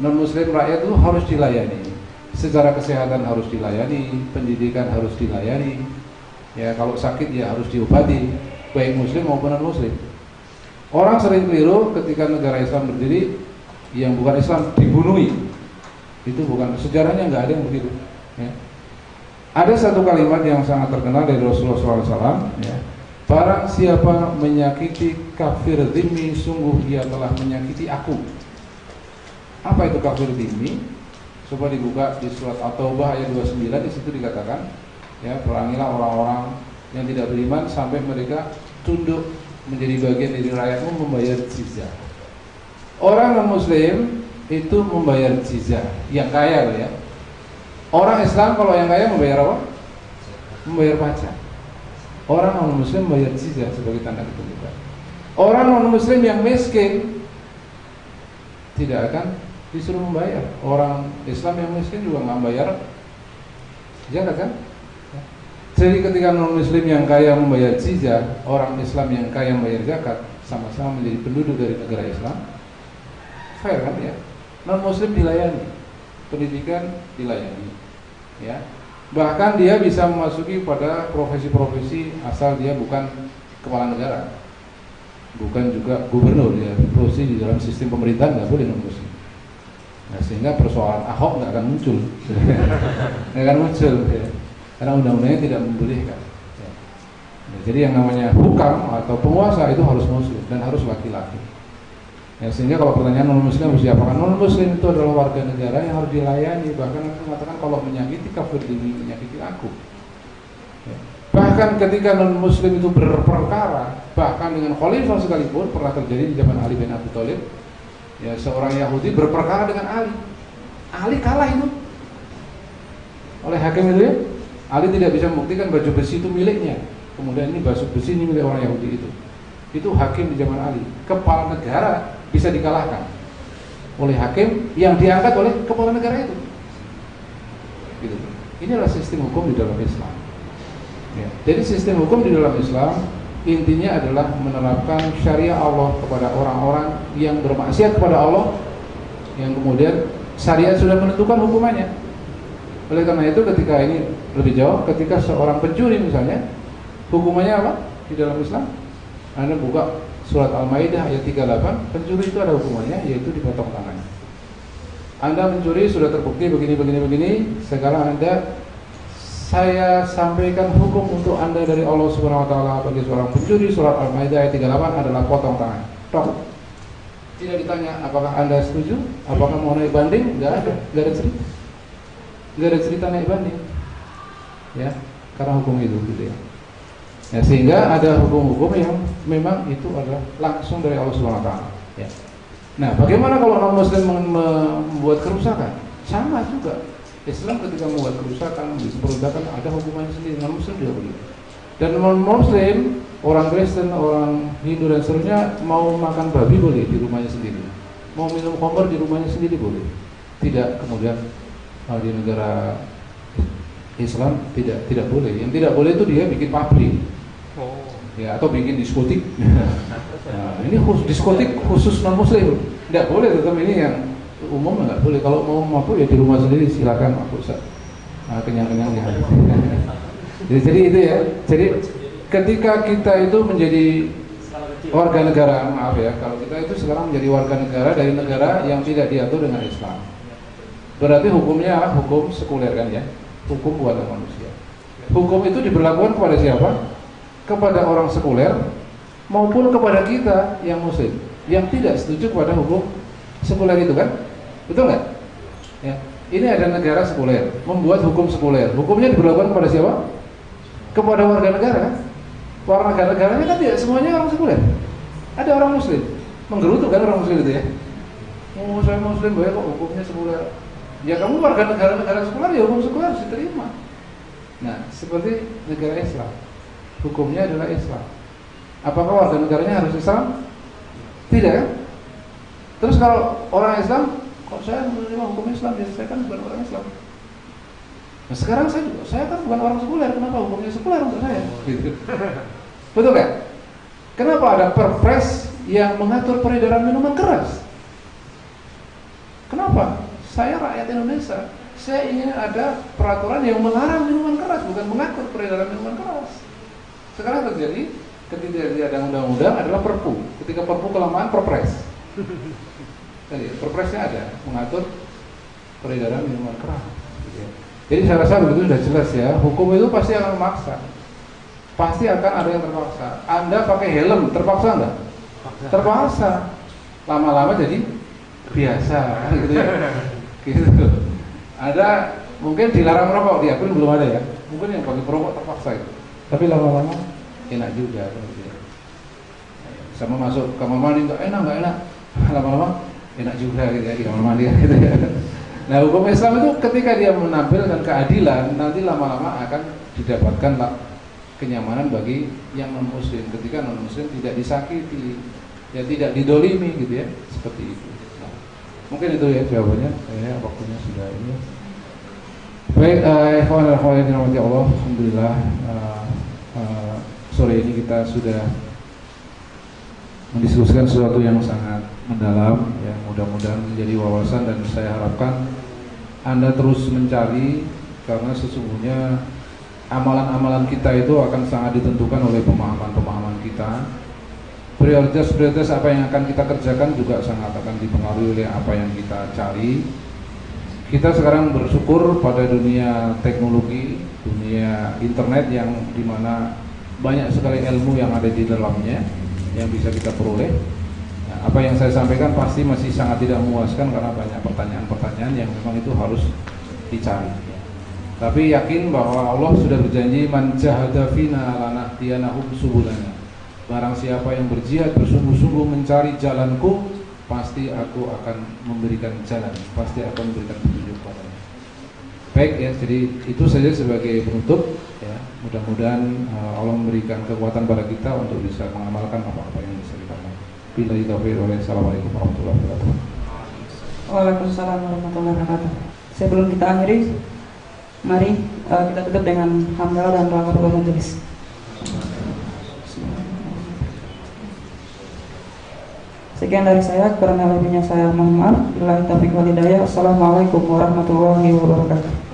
non-muslim rakyat itu harus dilayani. Secara kesehatan harus dilayani, pendidikan harus dilayani. Ya, kalau sakit ya harus diobati, baik muslim maupun non-muslim. Orang sering keliru ketika negara Islam berdiri, yang bukan Islam dibunuhi. Itu bukan, sejarahnya nggak ada yang begitu. Ya. Ada satu kalimat yang sangat terkenal dari Rasulullah SAW, ya. Barang siapa menyakiti kafir dzimmi, sungguh dia telah menyakiti aku. Apa itu kafir dhimmi? Coba dibuka di surat At-Taubah ayat 29, di situ dikatakan, ya, perangilah orang-orang yang tidak beriman sampai mereka tunduk menjadi bagian dari rakyatmu membayar jizyah. Orang non-muslim itu membayar jizyah, yang kaya loh ya. Orang Islam kalau yang kaya membayar apa? Membayar pajak. Orang non-muslim membayar jizyah sebagai tanda ketundukan. Orang non-muslim yang miskin tidak akan disuruh membayar. Orang Islam yang miskin juga nggak bayar zakat kan? Jadi ketika non-muslim yang kaya membayar jizyah, orang Islam yang kaya membayar zakat, sama-sama menjadi penduduk dari negara Islam, fair kan ya? Non-muslim dilayani, pendidikan dilayani, ya. Bahkan dia bisa memasuki pada profesi-profesi asal dia bukan kepala negara, bukan juga gubernur, ya. Profesi di dalam sistem pemerintahan nggak boleh non-muslim. Nah, sehingga persoalan Ahok nggak akan muncul, nggak akan muncul, ya. Karena undang-undangnya tidak membolehkan. Ya. Nah, jadi yang namanya hukam atau penguasa itu harus muslim dan harus laki-laki. Ya, sehingga kalau pertanyaan non-muslim harus diapakan? Non-muslim itu adalah warga negara yang harus dilayani. Bahkan aku mengatakan kalau menyakiti kafir dhimmi, menyakiti aku. Ya. Bahkan ketika non-muslim itu berperkara, bahkan dengan khalifah sekalipun, pernah terjadi di zaman Ali bin Abi Thalib. Ya, seorang Yahudi berperkara dengan Ali. Ali kalah itu oleh hakim itu ya. Ali tidak bisa membuktikan baju besi itu miliknya. Kemudian ini baju besi ini milik orang Yahudi itu. Itu hakim di zaman Ali. Kepala negara bisa dikalahkan oleh hakim yang diangkat oleh kepala negara itu. Gitu. Inilah sistem hukum di dalam Islam. Ya. Jadi sistem hukum di dalam Islam intinya adalah menerapkan syariah Allah kepada orang-orang yang bermaksiat kepada Allah, yang kemudian syariat sudah menentukan hukumannya. Oleh karena itu ketika ini lebih jauh, ketika seorang pencuri misalnya, hukumannya apa di dalam Islam? Anda buka surat Al-Maidah ayat 38, pencuri itu ada hukumannya, yaitu dipotong tangannya. Anda mencuri sudah terbukti begini, sekarang saya sampaikan hukum untuk Anda dari Allah Subhanahu wa taala bagi seorang pencuri. Surat Al-Maidah ayat 38 adalah potong tangan. Tok. Tidak ditanya apakah Anda setuju, apakah mau naik banding, enggak ada cerita. Enggak ada cerita naik banding. Ya, karena hukum itu gitu ya. Ya, sehingga ada hukum-hukum yang memang itu adalah langsung dari Allah Subhanahu wa taala, ya. Nah, bagaimana kalau non muslim membuat kerusakan? Sama juga. Islam ketika membuat kerusakan, memperbudakan, ada hukumannya sendiri. Non muslim juga begitu. Dan non muslim, orang Kristen, orang Hindu dan seterusnya mau makan babi boleh di rumahnya sendiri. Mau minum khamr di rumahnya sendiri boleh. Tidak kemudian di negara Islam tidak boleh. Yang tidak boleh itu dia bikin pabrik, ya, atau bikin diskotik. Nah, ini diskotik khusus non muslim, tidak boleh. Tetap ini yang umum nggak boleh. Kalau mau mabuk ya di rumah sendiri, silakan mabuk. Kenyang-kenyang ya. Jadi itu ya. Jadi ketika kita itu menjadi warga negara, maaf ya, kalau kita itu sekarang menjadi warga negara dari negara yang tidak diatur dengan Islam, berarti hukumnya hukum sekuler kan ya, hukum buatan manusia. Hukum itu diberlakukan kepada siapa? Kepada orang sekuler maupun kepada kita yang muslim, yang tidak setuju kepada hukum sekuler itu kan, betul nggak? Ya. Ini ada negara sekuler membuat hukum sekuler, hukumnya diberlakukan kepada siapa? Kepada warga negara kan? Warga negaranya kan tidak semuanya orang sekuler, ada orang muslim, menggerutu kan orang muslim itu ya. Oh, saya muslim, boleh kok hukumnya sekuler. Ya kamu warga negara sekuler, ya hukum sekuler harus diterima. Nah, seperti negara Islam, hukumnya adalah Islam. Apakah warga negaranya harus Islam? Tidak kan? Terus kalau orang Islam, kok saya menerima hukum Islam? Ya saya kan bukan orang Islam. Nah sekarang saya kan bukan orang sekuler, kenapa hukumnya sekuler untuk saya? Gitu. Betul kan? Kenapa ada perpres yang mengatur peredaran minuman keras? Kenapa? Saya rakyat Indonesia, saya ingin ada peraturan yang melarang minuman keras, bukan mengatur peredaran minuman keras. Sekarang terjadi ketika ada undang-undang adalah perpu. Ketika perpu kelemahan perpres. Jadi perpresnya ada mengatur peredaran minuman keras. Jadi saya rasa begitu sudah jelas ya. Hukum itu pasti akan memaksa. Pasti akan ada yang terpaksa. Anda pakai helm terpaksa enggak? Terpaksa. Lama-lama jadi biasa gitu ya. Gitu. Ada mungkin dilarang merokok, diakui belum ada ya. Mungkin yang bagi perokok terpaksa itu. Tapi lama-lama enak juga gitu ya. Sama masuk kamar mandi nggak enak. Lama-lama enak juga gitu ya di kamar mandi gitu ya. Nah, hukum Islam itu ketika dia menampilkan keadilan, nanti lama-lama akan didapatkan kenyamanan bagi yang non muslim. Ketika non muslim tidak disakiti, ya tidak didolimi gitu ya, seperti itu. Nah, mungkin itu ya jawabannya. Ya, waktunya sudah ini. Baik, ikhwan dan akhwat yang dirahmati Allah, alhamdulillah sore ini kita sudah mendiskusikan sesuatu yang sangat mendalam, ya, mudah-mudahan menjadi wawasan, dan saya harapkan Anda terus mencari, karena sesungguhnya amalan-amalan kita itu akan sangat ditentukan oleh pemahaman-pemahaman kita. Prioritas-prioritas apa yang akan kita kerjakan juga sangat akan dipengaruhi oleh apa yang kita cari. Kita sekarang bersyukur pada dunia teknologi, dunia internet yang dimana banyak sekali ilmu yang ada di dalamnya yang bisa kita peroleh. Nah, apa yang saya sampaikan pasti masih sangat tidak memuaskan karena banyak pertanyaan-pertanyaan yang memang itu harus dicari. Tapi yakin bahwa Allah sudah berjanji, man jahada fina lanahdiyannahum subulana. Barang siapa yang berjihad bersungguh-sungguh mencari jalanku, pasti aku akan memberikan jalan, pasti akan memberikan petunjuk padanya. Baik ya, jadi itu saja sebagai penutup ya. Mudah-mudahan Allah memberikan kekuatan pada kita untuk bisa mengamalkan apa-apa yang bisa kita amalkan. Billahi taufiq wal hidayah. Assalamualaikum warahmatullahi wabarakatuh. Waalaikumsalam warahmatullahi wabarakatuh. Sebelum kita akhiri, mari kita tutup dengan hamdalah dan doa kepada majelis. Sekian dari saya, kurang lebihnya saya mohon maaf. Billahi taufiq wal hidayah. Assalamualaikum warahmatullahi wabarakatuh.